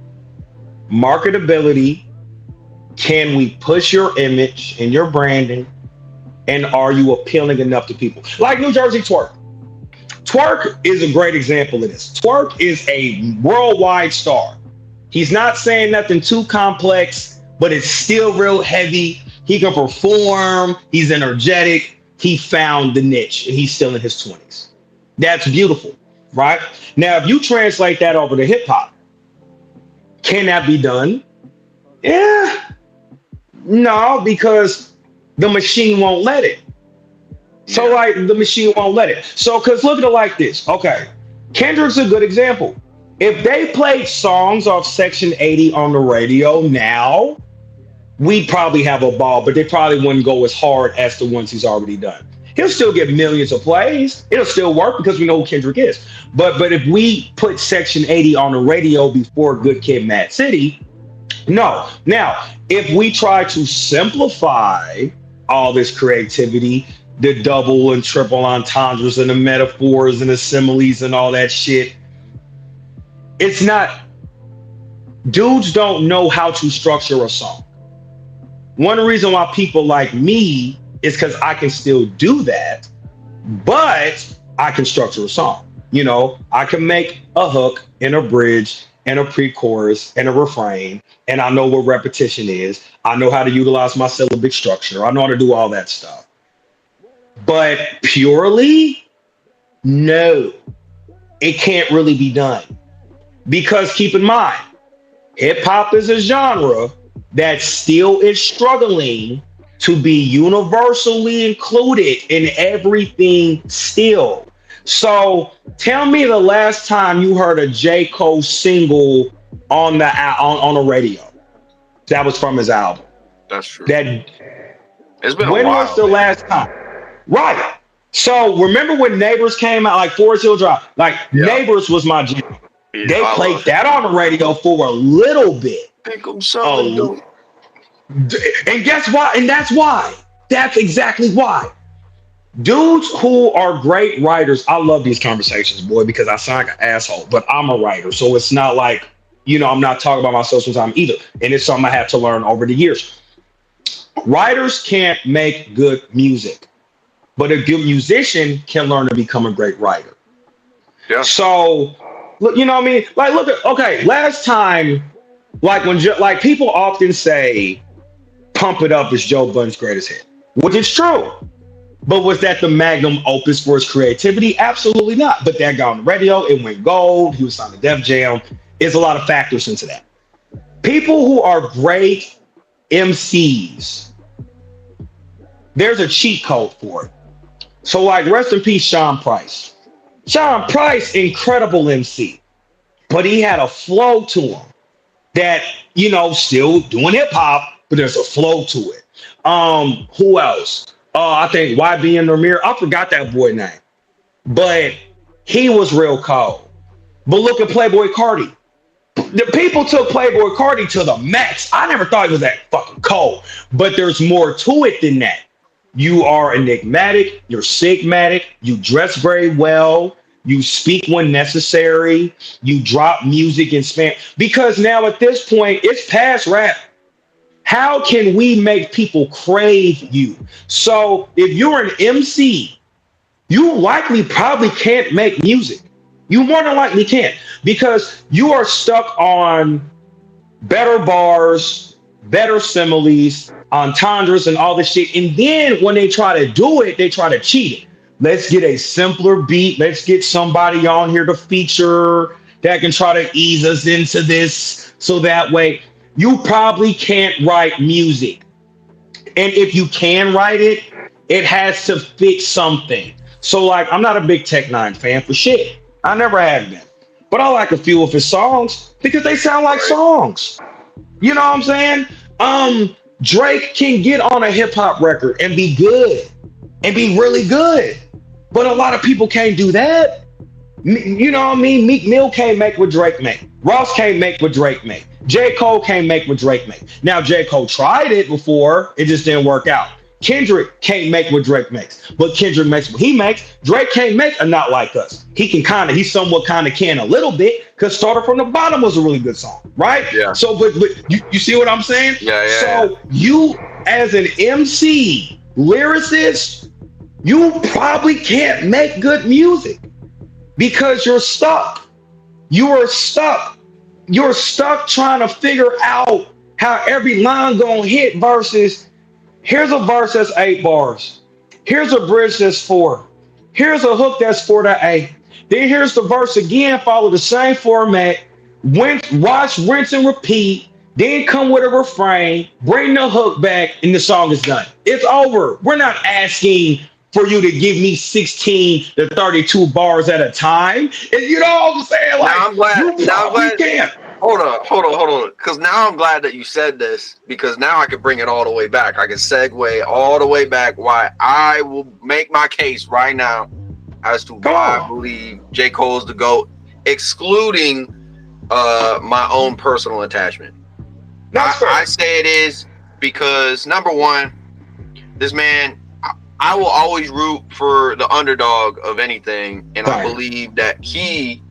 Marketability, can we push your image and your branding? And are you appealing enough to people? Like New Jersey Twerk. Twerk is a great example of this. Twerk is a worldwide star. He's not saying nothing too complex, but it's still real heavy. He can perform. He's energetic. He found the niche, and he's still in his 20s. That's beautiful, right? Now, if you translate that over to hip hop, can that be done? Yeah. No, because the machine won't let it. So like the machine won't let it. So because look at it like this. Okay. Kendrick's a good example. If they played songs off Section 80 on the radio now, we'd probably have a ball, but they probably wouldn't go as hard as the ones he's already done. He'll still get millions of plays. It'll still work because we know who Kendrick is. But if we put Section 80 on the radio before Good Kid, Mad City, no. Now, if we try to simplify all this creativity, the double and triple entendres and the metaphors and the similes and all that shit, it's not. Dudes don't know how to structure a song. One reason why people like me is because I can still do that, but I can structure a song. You know, I can make a hook and a bridge and a pre-chorus and a refrain, and I know what repetition is. I know how to utilize my syllabic structure. I know how to do all that stuff. But purely, no, it can't really be done. Because keep in mind, hip hop is a genre that still is struggling to be universally included in everything still. So tell me the last time you heard a J. Cole single on the on a radio that was from his album. That's true. That it's been when a while, was the last time? Right. So remember when Neighbors came out, like Forest Hill Drive, like Neighbors was my jam. Yeah, they played that on the radio for a little bit. Think I'm so And guess why? And that's why. That's exactly why. Dudes who are great writers, I love these conversations, boy, because I sound like an asshole, but I'm a writer. So it's not like, you know, I'm not talking about myself sometimes either. And it's something I had to learn over the years. Writers can't make good music, but a good musician can learn to become a great writer. Yeah. So, look, you know what I mean? Like, look at, okay, last time, like when, like people often say, Pump It Up is Joe Budden's greatest hit, which is true. But was that the magnum opus for his creativity? Absolutely not. But that got on the radio, it went gold, he was signed to Def Jam. There's a lot of factors into that. People who are great MCs, there's a cheat code for it. So like, rest in peace, Sean Price. Sean Price, incredible MC, but he had a flow to him that, you know, still doing hip hop, but there's a flow to it. Who else? I think YB and Ramir. I forgot that boy name, but he was real cold. But look at Playboy Cardi. The people took Playboy Cardi to the max. I never thought he was that fucking cold, but there's more to it than that. You are enigmatic, you're sigmatic, you dress very well, you speak when necessary, you drop music and spam. Because now at this point, it's past rap. How can we make people crave you? So if you're an MC, you likely probably can't make music. You more than likely can't, because you are stuck on better bars, better similes, entendres, and all this shit. And then when they try to do it, they try to cheat it. Let's get a simpler beat. Let's get somebody on here to feature that can try to ease us into this. So that way, you probably can't write music. And if you can write it, it has to fit something. So like, I'm not a big Tech Nine fan for shit. I never have been. But I like a few of his songs because they sound like songs. You know what I'm saying? Drake can get on a hip hop record and be good and be really good. But a lot of people can't do that. You know what I mean? Meek Mill can't make what Drake make. Ross can't make what Drake make. J. Cole can't make what Drake make. Now, J. Cole tried it before. It just didn't work out. Kendrick can't make what Drake makes, but Kendrick makes what he makes. Drake can't make a Not Like Us. He somewhat kind of can a little bit, because Started From the Bottom was a really good song, right? Yeah. So, but you see what I'm saying? Yeah. So you, as an MC, lyricist, you probably can't make good music because you're stuck. You are stuck. You're stuck trying to figure out how every line gonna hit versus here's a verse that's 8 bars. Here's a bridge that's 4. Here's a hook that's 4 to 8. Then here's the verse again, follow the same format. Watch, rinse, and repeat. Then come with a refrain, bring the hook back, and the song is done. It's over. We're not asking for you to give me 16 to 32 bars at a time. And you know what I'm saying? Like, no, I'm glad. You probably can. Hold on. Because now I'm glad that you said this, because now I can bring it all the way back. I can segue all the way back why I will make my case right now as to why I believe J. Cole's the GOAT, excluding my own personal attachment. I say it is because, number one, this man, I will always root for the underdog of anything, and I believe that he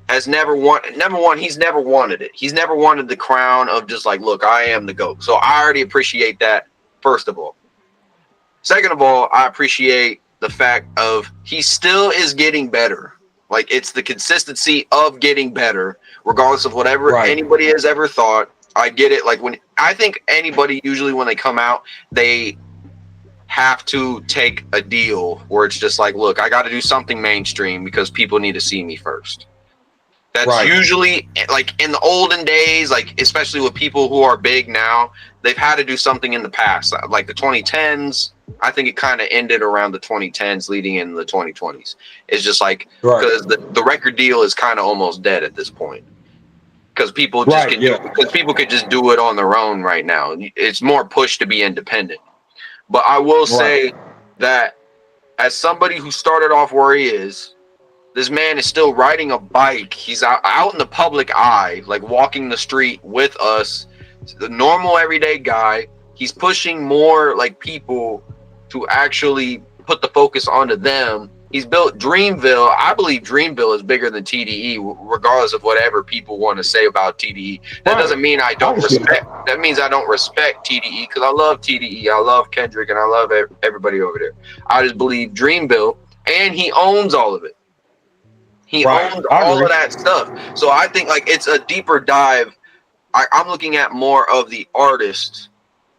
has never wanted. Number one, he's never wanted it. He's never wanted the crown of just like, look, I am the GOAT. So I already appreciate that. First of all. Second of all, I appreciate the fact of he still is getting better. Like, it's the consistency of getting better, regardless of whatever anybody has ever thought. I get it. Like, when I think anybody, usually when they come out, they have to take a deal where it's just like, look, I got to do something mainstream because people need to see me first. That's usually, like, in the olden days, like, especially with people who are big now, they've had to do something in the past. Like the 2010s, I think it kind of ended around the 2010s leading into the 2020s. It's just like, because the record deal is kind of almost dead at this point. Because people just because people could just do it on their own right now. It's more pushed to be independent. But I will say that as somebody who started off where he is, this man is still riding a bike. He's out in the public eye, like walking the street with us, the normal everyday guy. He's pushing more like people to actually put the focus onto them. He's built Dreamville. I believe Dreamville is bigger than TDE, regardless of whatever people want to say about TDE. That doesn't mean I don't respect. That means I don't respect TDE, because I love TDE. I love Kendrick, and I love everybody over there. I just believe Dreamville, and he owns all of it. He owns all of that stuff. So I think, like, it's a deeper dive. I'm looking at more of the artist,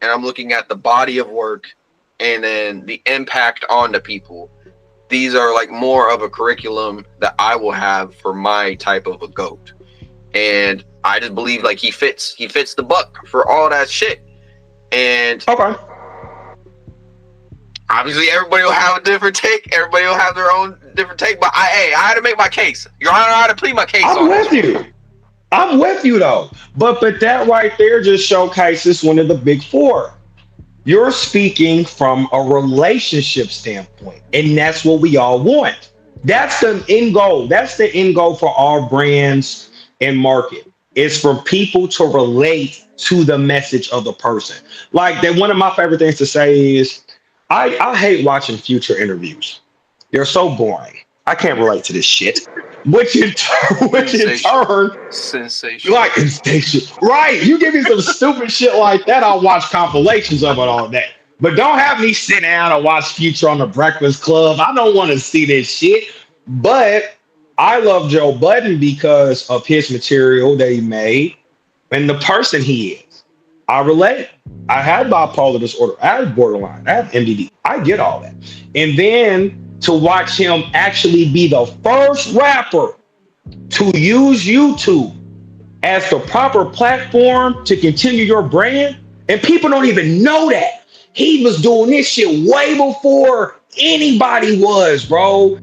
and I'm looking at the body of work, and then the impact on the people. These are like more of a curriculum that I will have for my type of a GOAT. And I just believe like he fits the buck for all that shit. And obviously everybody will have a different take. Everybody will have their own different take. But I had to make my case. Your Honor, I had to plead my case. I'm with you though. But that right there just showcases one of the big four. You're speaking from a relationship standpoint, and that's what we all want. That's the end goal. That's the end goal for our brands and market. It's for people to relate to the message of the person. Like that, one of my favorite things to say is, I hate watching Future interviews. They're so boring. I can't relate to this shit. Which in turn, sensational. Like, right? You give me some stupid shit like that, I'll watch compilations of it all day. But don't have me sit down and watch Future on the Breakfast Club. I don't want to see this shit. But I love Joe Budden because of his material that he made and the person he is. I relate. I have bipolar disorder. I have borderline. I have MDD. I get all that. And then to watch him actually be the first rapper to use YouTube as the proper platform to continue your brand. And people don't even know that. He was doing this shit way before anybody was, bro.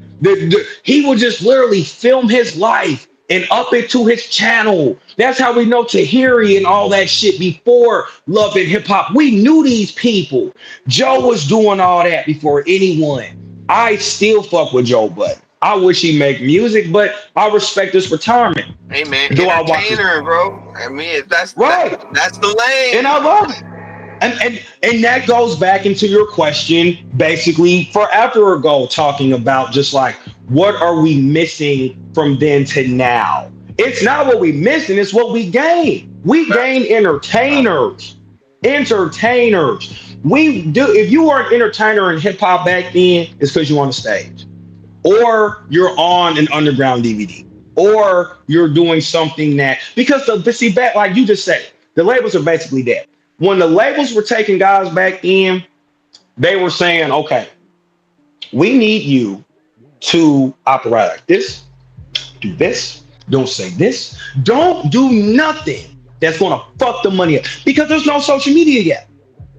He would just literally film his life and up it to his channel. That's how we know Tahiri and all that shit before Love and Hip Hop. We knew these people. Joe was doing all that before anyone. I still fuck with Joe Budden. I wish he make music, but I respect his retirement. Hey man, entertainer, bro. I mean, that's that's the lane. And I love it. And that goes back into your question, basically forever ago, talking about just like, what are we missing from then to now? It's not what we missing, it's what we gain. We gain entertainers. We do. If you were an entertainer in hip hop back then, it's because you're on the stage, or you're on an underground DVD, or you're doing something that, because back, like you just said, the labels are basically dead. When the labels were taking guys back in, they were saying, okay, we need you to operate like this, do this, don't say this, don't do nothing that's gonna fuck the money up, because there's no social media yet.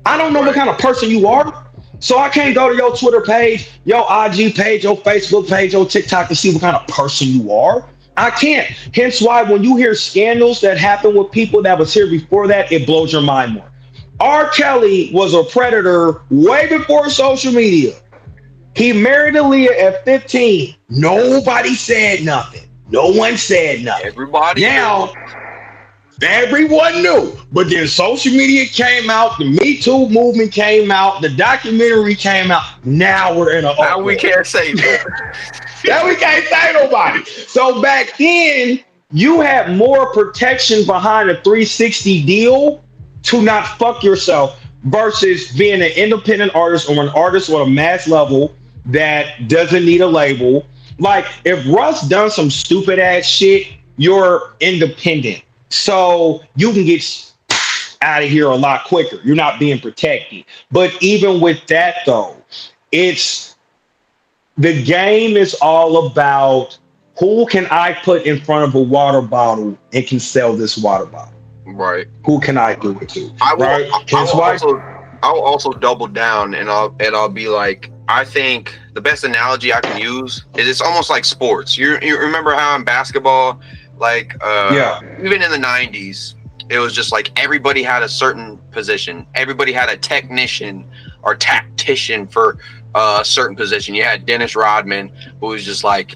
I don't know what kind of person you are, so I can't go to your Twitter page, your IG page, your Facebook page, your TikTok to see what kind of person you are. I can't. Hence why when you hear scandals that happen with people that was here before that, it blows your mind more. R. Kelly was a predator way before social media. He married Aaliyah at 15. Nobody said nothing. No one said nothing. Everybody now, everyone knew. But then social media came out, the Me Too movement came out, the documentary came out. Now we're in a now we can't say that. Now we can't say nobody. So back then, you had more protection behind a 360 deal to not fuck yourself versus being an independent artist or an artist on a mass level that doesn't need a label. Like if Russ done some stupid ass shit, you're independent. So you can get out of here a lot quicker. You're not being protected. But even with that though, the game is all about who can I put in front of a water bottle and can sell this water bottle. Right. Who can I do it to? I'll also double down and I'll be like, I think the best analogy I can use is it's almost like sports. You remember how in basketball, like even in the 90s, it was just like everybody had a certain position. Everybody had a technician or tactician for a certain position. You had Dennis Rodman, who was just like,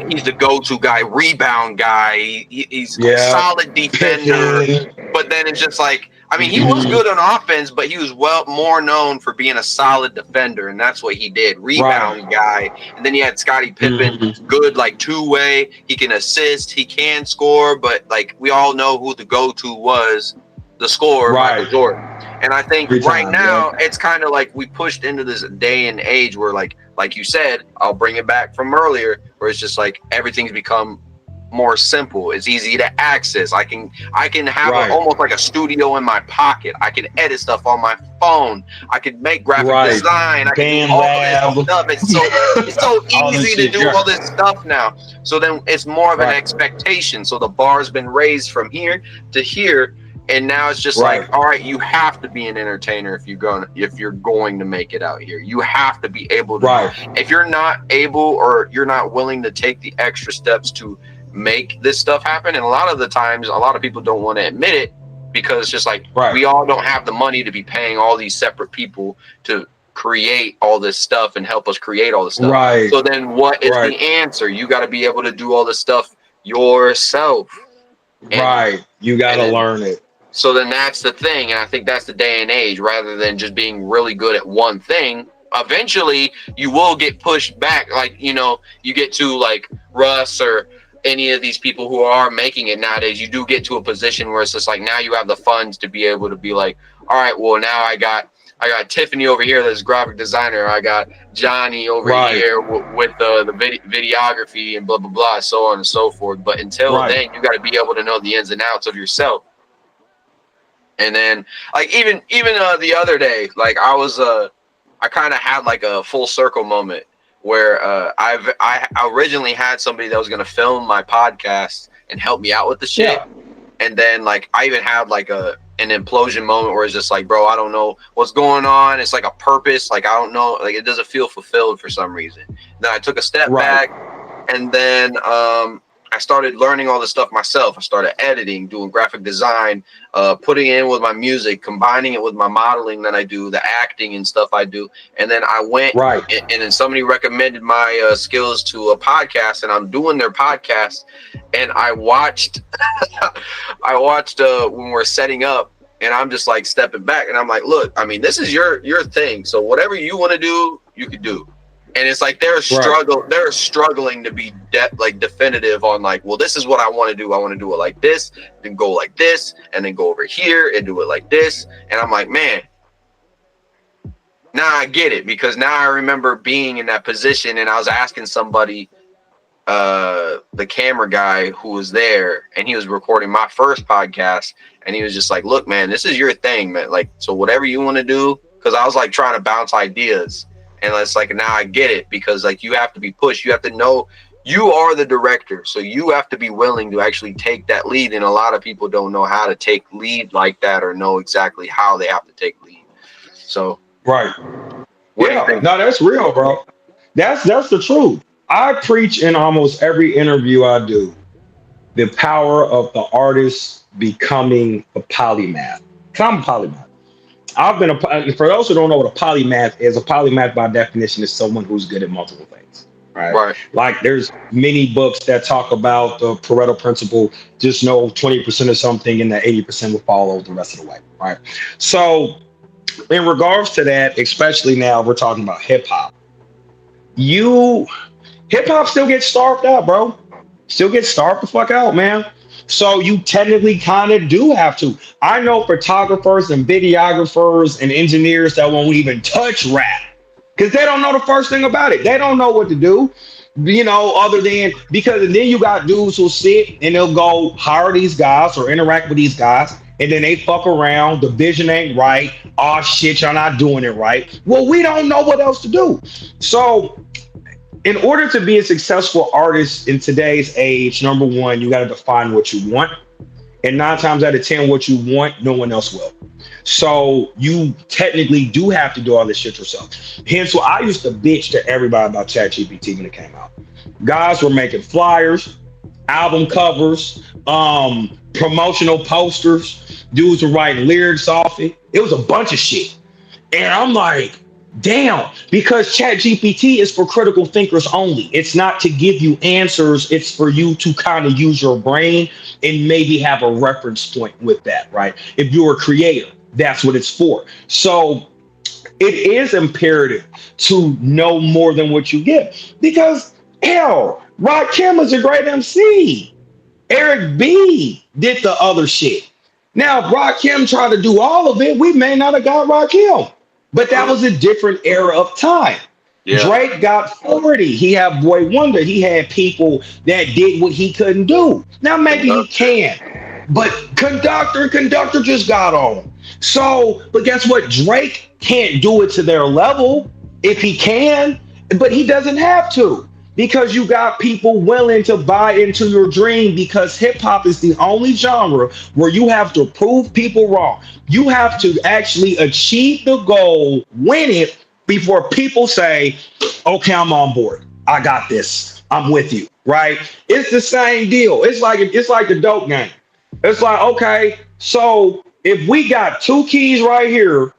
he's the go-to guy, rebound guy. He's a solid defender. But then it's just like, I mean, he was good on offense, but he was more known for being a solid defender, and that's what he did. Rebound guy. And then you had Scottie Pippen, good like two-way. He can assist, he can score, but like we all know who the go-to was, the scorer, Michael Jordan. And I think now it's kind of like we pushed into this day and age where like you said, I'll bring it back from earlier, where it's just like everything's become more simple. It's easy to access. I can have almost like a studio in my pocket. I can edit stuff on my phone. I can make graphic design. I can do all this stuff. It's so easy to do all this stuff now. So then it's more of an expectation. So the bar's been raised from here to here. And now it's just like, all right, you have to be an entertainer if you're going to make it out here. You have to be able to. If you're not able or you're not willing to take the extra steps to make this stuff happen, and a lot of the times, a lot of people don't want to admit it because it's just like we all don't have the money to be paying all these separate people to create all this stuff and help us create all this stuff. So then, what is the answer? You got to be able to do all this stuff yourself. You got to learn it. So then that's the thing, and I think that's the day and age. Rather than just being really good at one thing, eventually you will get pushed back. Like, you get to like Russ or any of these people who are making it nowadays. You do get to a position where it's just like now you have the funds to be able to be like, all right, well now I got Tiffany over here that's graphic designer. I got Johnny over here with the videography and blah blah blah, so on and so forth. But until then, you got to be able to know the ins and outs of yourself. And then, like even the other day, like I kind of had like a full circle moment where I originally had somebody that was gonna film my podcast and help me out with the shit, and then like I even had like an implosion moment where it's just like, bro, I don't know what's going on. It's like a purpose, like I don't know, like it doesn't feel fulfilled for some reason. Then I took a step back, and then I started learning all this stuff myself. I started editing, doing graphic design, putting it in with my music, combining it with my modeling that I do, the acting and stuff I do. And then I went and then somebody recommended my skills to a podcast, and I'm doing their podcast. And I watched, when we're setting up, and I'm just like stepping back, and I'm like, look, I mean, this is your thing. So whatever you want to do, you can do. And it's like they're struggling to be definitive on like, well, this is what I want to do. I want to do it like this, then go like this, and then go over here and do it like this. And I'm like, man, now I get it, because now I remember being in that position, and I was asking somebody, the camera guy who was there, and he was recording my first podcast, and he was just like, look, man, this is your thing, man. Like, so whatever you want to do, because I was like trying to bounce ideas. And it's like, now I get it, because like you have to be pushed. You have to know you are the director. So you have to be willing to actually take that lead. And a lot of people don't know how to take lead like that, or know exactly how they have to take lead. So. What do you think? No, that's real, bro. That's the truth. I preach in almost every interview I do. the power of the artist becoming a polymath. 'Cause I'm a polymath. I've been for those who don't know what a polymath is, a polymath by definition is someone who's good at multiple things. Right. Right. Like there's many books that talk about the Pareto principle. Just know 20% of something and that 80% will follow the rest of the way. Right. So in regards to that, especially now we're talking about hip hop. You hip hop still gets starved out, bro. Still gets starved the fuck out, man. So you technically kind of do have to. I know photographers and videographers and engineers that won't even touch rap because they don't know the first thing about it. They don't know what to do, other than because and then you got dudes who sit and they'll go hire these guys or interact with these guys. And then they fuck around. The vision ain't right. Oh shit, y'all not doing it right. Well, we don't know what else to do. So in order to be a successful artist in today's age, number one, you got to define what you want. And 9 times out of 10, what you want, no one else will. So you technically do have to do all this shit yourself. Hence why I used to bitch to everybody about ChatGPT when it came out. Guys were making flyers, album covers, promotional posters. Dudes were writing lyrics off it. It was a bunch of shit. And I'm like, damn, because ChatGPT is for critical thinkers only. It's not to give you answers. It's for you to kind of use your brain and maybe have a reference point with that, right? If you're a creator, that's what it's for. So it is imperative to know more than what you get because, hell, Rakim is a great MC. Eric B did the other shit. Now, if Rakim tried to do all of it, we may not have got Rakim. But that was a different era of time. Yeah. Drake got 40. He had Boy Wonder. He had people that did what he couldn't do. Now maybe he can, but Conductor just got on. So, but guess what? Drake can't do it to their level if he can, but he doesn't have to because you got people willing to buy into your dream because hip hop is the only genre where you have to prove people wrong. You have to actually achieve the goal, win it before people say, okay, I'm on board. I got this. I'm with you, right? It's the same deal. It's like the dope game. It's like, okay, so if we got 2 keys right here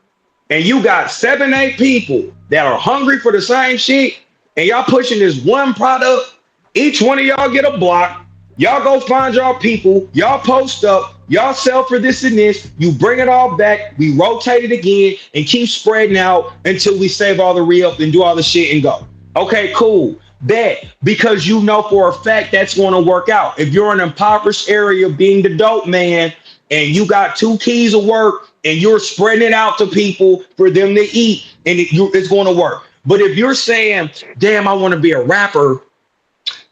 and you got 7, 8 people that are hungry for the same shit, and y'all pushing this one product, each one of y'all get a block. Y'all go find y'all people. Y'all post up. Y'all sell for this and this. You bring it all back. We rotate it again and keep spreading out until we save all the re-up and do all the shit and go. Okay, cool. Bet. Because you know for a fact that's going to work out. If you're in an impoverished area being the dope man and you got 2 keys of work and you're spreading it out to people for them to eat and it's going to work. But if you're saying, damn, I want to be a rapper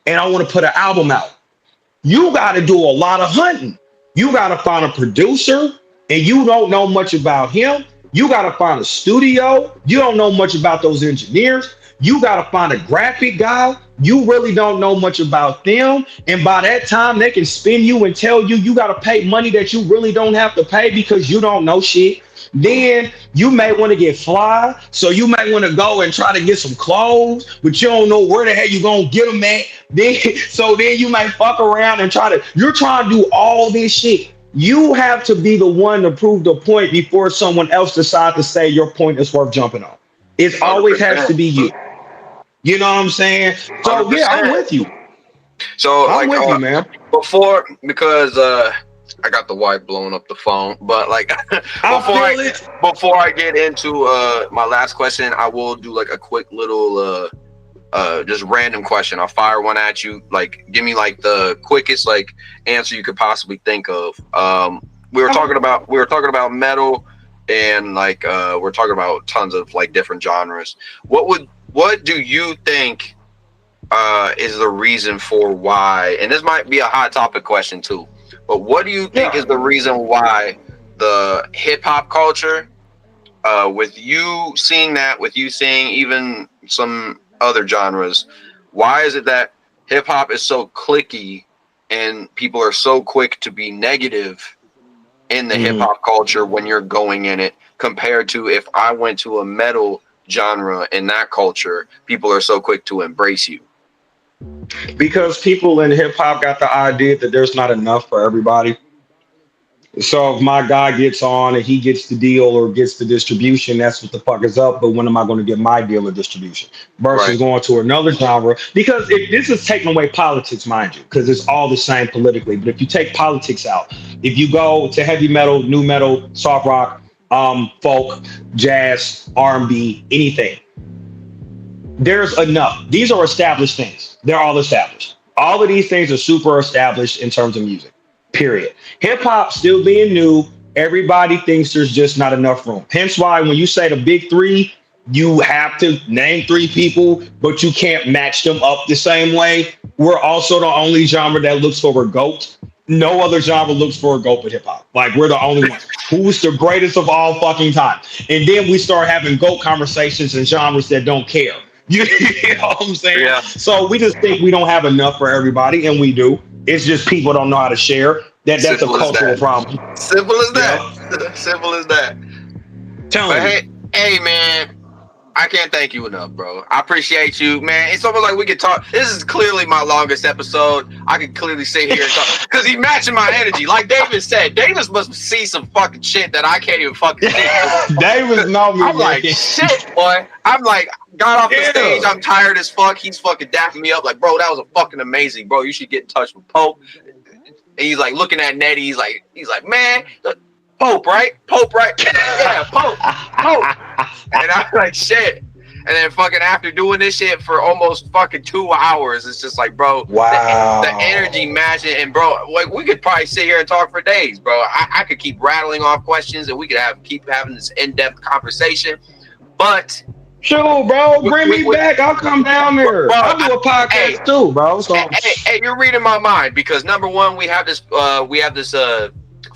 and I want to put an album out, you got to do a lot of hunting. You got to find a producer and you don't know much about him. You got to find a studio. You don't know much about those engineers. You got to find a graphic guy. You really don't know much about them. And by that time, they can spin you and tell you got to pay money that you really don't have to pay because you don't know shit. Then you may want to get fly. So you might want to go and try to get some clothes, but you don't know where the hell you're going to get them at. Then you might fuck around and you're trying to do all this shit. You have to be the one to prove the point before someone else decides to say your point is worth jumping on. It always has to be you. You know what I'm saying? So 100%. Yeah, I'm with you. So I'm with you, man. Because I got the wife blowing up the phone, but like before I get into my last question, I will do like a quick little just random question. I'll fire one at you. Like, give me like the quickest like answer you could possibly think of. We were talking about metal, and like we're talking about tons of like different genres. What do you think is the reason for why? And this might be a hot topic question too. But what do you think is the reason why the hip hop culture, with you seeing even some other genres, why is it that hip hop is so cliquey and people are so quick to be negative in the hip hop culture when you're going in it compared to if I went to a metal genre in that culture, people are so quick to embrace you? Because people in hip hop got the idea that there's not enough for everybody. So if my guy gets on and he gets the deal or gets the distribution, that's what the fuck is up. But when am I going to get my deal of distribution? Versus going to another genre. Because this is taking away politics, mind you, because it's all the same politically. But if you take politics out, if you go to heavy metal, new metal, soft rock, folk, jazz, R&B, anything, there's enough. These are established things. They're all established. All of these things are super established in terms of music. Period. Hip hop still being new. Everybody thinks there's just not enough room. Hence why when you say the big three, you have to name three people, but you can't match them up the same way. We're also the only genre that looks for a GOAT. No other genre looks for a GOAT but hip hop. Like, we're the only ones. Who's the greatest of all fucking time? And then we start having GOAT conversations in genres that don't care. You know what I'm saying? Yeah. So we just think we don't have enough for everybody, and we do. It's just people don't know how to share. That's a cultural problem. Simple as that. Simple as that. Hey, man, I can't thank you enough, bro. I appreciate you, man. It's almost like we could talk. This is clearly my longest episode. I can clearly sit here and talk because he's matching my energy. Like David said, Davis must see some fucking shit that I can't even fucking see. Davis know me. I'm like, shit, boy. I'm like, got off the stage. I'm tired as fuck. He's fucking dapping me up. Like, bro, that was a fucking amazing, bro. You should get in touch with Pope. And he's like looking at Nettie. He's like, man, Pope, right? Pope, right? Yeah, Pope. And I'm like, shit. And then fucking after doing this shit for almost fucking 2 hours, it's just like, bro, wow. The energy matching. And bro, like, we could probably sit here and talk for days, bro. I could keep rattling off questions and we could keep having this in-depth conversation. But sure, bro, bring me back. I'll come down there. Bro, I'll do a podcast too, bro. So hey, you're reading my mind because number one, we have this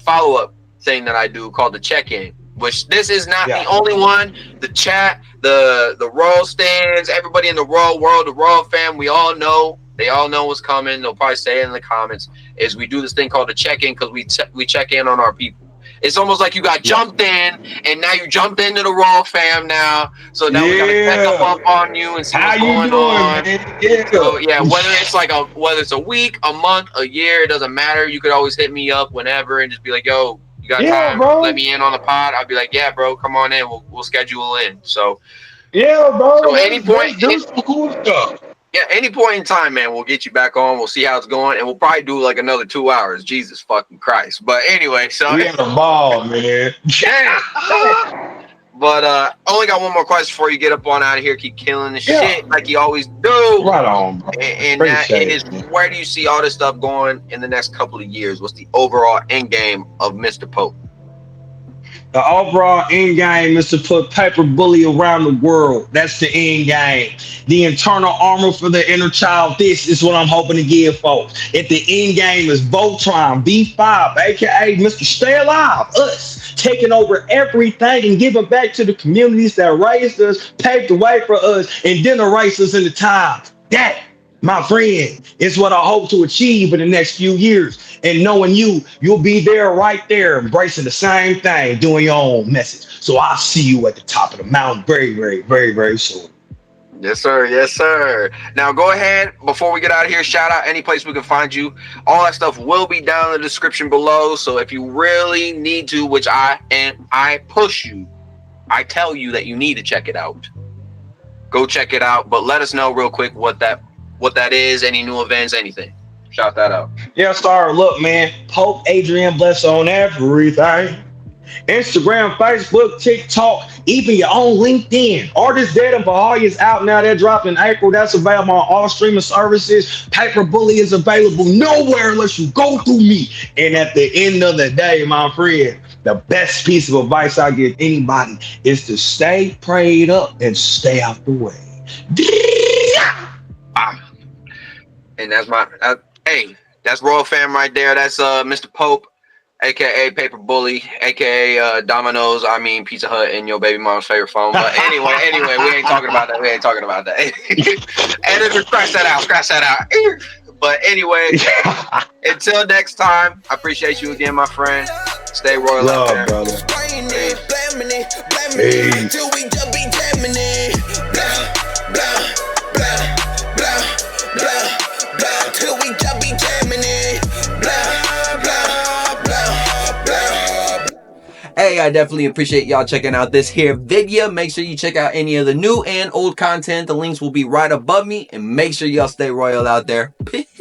follow-up thing that I do called the check-in, which this is not the only one. The chat, the Royal stands, everybody in the Royal world, the Royal fam, we all know. They all know what's coming. They'll probably say it in the comments. Is we do this thing called the check-in because we check in on our people. It's almost like you got jumped in, and now you jumped into the Raw fam now. So now we gotta check up on you and see what's going on. So whether it's a week, a month, a year, it doesn't matter. You could always hit me up whenever and just be like, "Yo, you got time? Bro. Let me in on the pod." I'll be like, "Yeah, bro, come on in. We'll schedule in." So bro. So any point, do some cool stuff. Yeah, any point in time, man, we'll get you back on. We'll see how it's going, and we'll probably do like another 2 hours. Jesus fucking Christ! But anyway, so we had a ball, man. But only got one more question before you get up on out of here. Keep killing the shit like you always do. Right on, bro. And that is, where do you see all this stuff going in the next couple of years? What's the overall end game of Mr. Pope? The overall end game is to put Paper Bully around the world. That's the end game. The internal armor for the inner child. This is what I'm hoping to give folks. If the end game is Voltron, B5, aka Mr. Stay Alive, us taking over everything and giving back to the communities that raised us, paved the way for us, and then erase us in the time. That, my friend, is what I hope to achieve in the next few years. And knowing you'll be there, right there, embracing the same thing, doing your own message. So I'll see you at the top of the mountain very, very, very, very soon. Yes, sir. Yes, sir. Now, go ahead. Before we get out of here, shout out any place we can find you. All that stuff will be down in the description below. So if you really need to, which I push you, I tell you that you need to check it out. Go check it out. But let us know real quick what that is, any new events, anything. Shout that out. Yeah, sir. Look, man. Pope Adrian Bless on everything. Instagram, Facebook, TikTok, even your own LinkedIn. Artist Dead and Baha'i is out now. They're dropping in April. That's available on all streaming services. Paper Bully is available nowhere unless you go through me. And at the end of the day, my friend, the best piece of advice I give anybody is to stay prayed up and stay out the way. And that's that's Royal Fam right there. That's Mr. Pope, aka Paper Bully, aka Domino's, Pizza Hut, and your baby mom's favorite phone. But anyway, we ain't talking about that. Editor, scratch that out. But anyway, until next time, I appreciate you again, my friend. Stay royal out there. Brother. Hey. say I definitely appreciate y'all checking out this here video. Make sure you check out any of the new and old content. The links will be right above me. And make sure y'all stay royal out there. Peace.